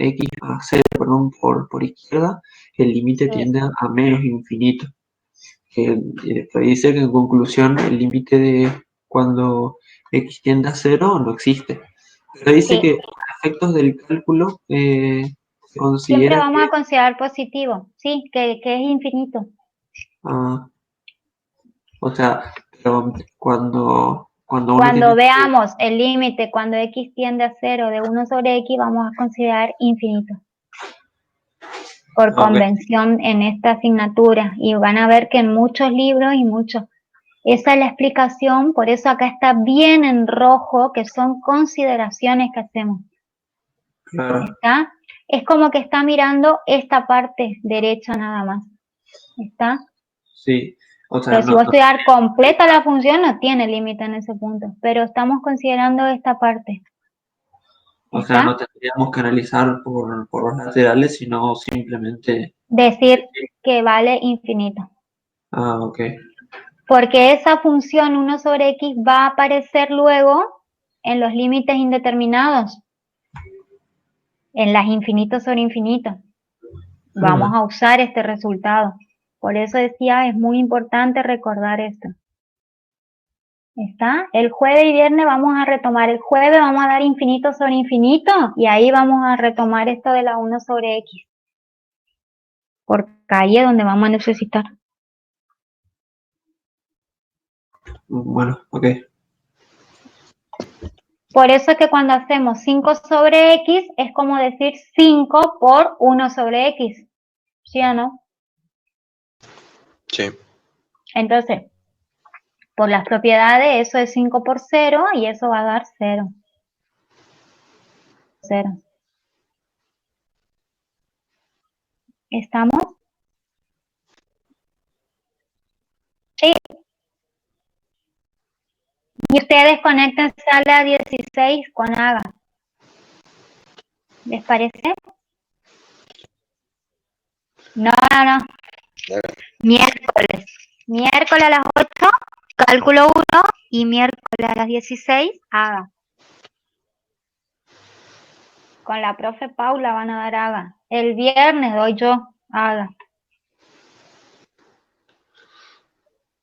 0, perdón, por izquierda, el límite sí, tiende a menos infinito. Que dice que en conclusión el límite de cuando x tiende a 0 no existe. Pero dice sí. que para efectos del cálculo se Siempre considera vamos que a considerar positivo, sí, que es infinito. ah, o sea, pero cuando uno Cuando tiene que... veamos el límite, cuando x tiende a 0 de 1 sobre x, vamos a considerar infinito. Por Ok, convención en esta asignatura. Y van a ver que en muchos libros y muchos. Esa es la explicación, por eso acá está bien en rojo, que son consideraciones que hacemos. claro, ¿Está? Es como que está mirando esta parte derecha nada más. ¿Está? sí. O sea, Pero si vos estudiar completa la función, no tiene límite en ese punto. Pero estamos considerando esta parte. no ¿Está? tendríamos que analizar por los laterales, sino simplemente... Decir que vale infinito. Ah, ok. Porque esa función 1 sobre x va a aparecer luego en los límites indeterminados, en las infinitos sobre infinitos. Vamos Ah, a usar este resultado. Por eso decía, es muy importante recordar esto. ¿Está? El jueves y viernes vamos a retomar. El jueves vamos a dar infinito sobre infinito y ahí vamos a retomar esto de la 1 sobre x. Por calle donde vamos a necesitar. bueno, ok. Por eso es que cuando hacemos 5 sobre x es como decir 5 por 1 sobre x. ¿Sí o no? Sí. Entonces, por las propiedades, eso es 5 por 0 y eso va a dar 0. 0. ¿Estamos? Sí. Y ustedes conéctense a la 16 con AGA. ¿Les parece? No, no, no. Dale. Miércoles. Miércoles a las 8, cálculo 1 y miércoles a las 16, AGA. Con la profe Paula van a dar AGA. El viernes doy yo AGA.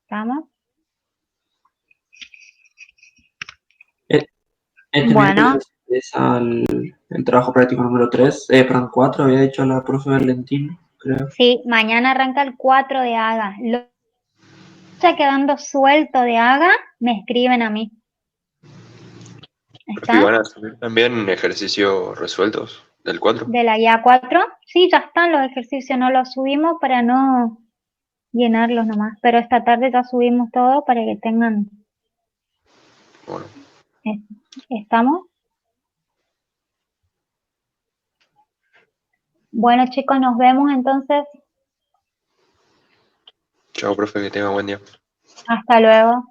¿Estamos? Este Bueno, miércoles empieza el trabajo práctico número 3, perdón, 4, había dicho la profe Valentín, creo. sí, mañana arranca el 4 de Haga. Lo que está quedando suelto de Haga, me escriben a mí. Profe, ¿y ¿Está? van a hacer también ejercicios resueltos del 4? De la guía 4, sí, ya están los ejercicios, no los subimos para no llenarlos nomás, pero esta tarde ya subimos todo para que tengan, Bueno, eh, ¿estamos? Bueno chicos, nos vemos entonces, chao, profe, que tenga buen día. hasta luego.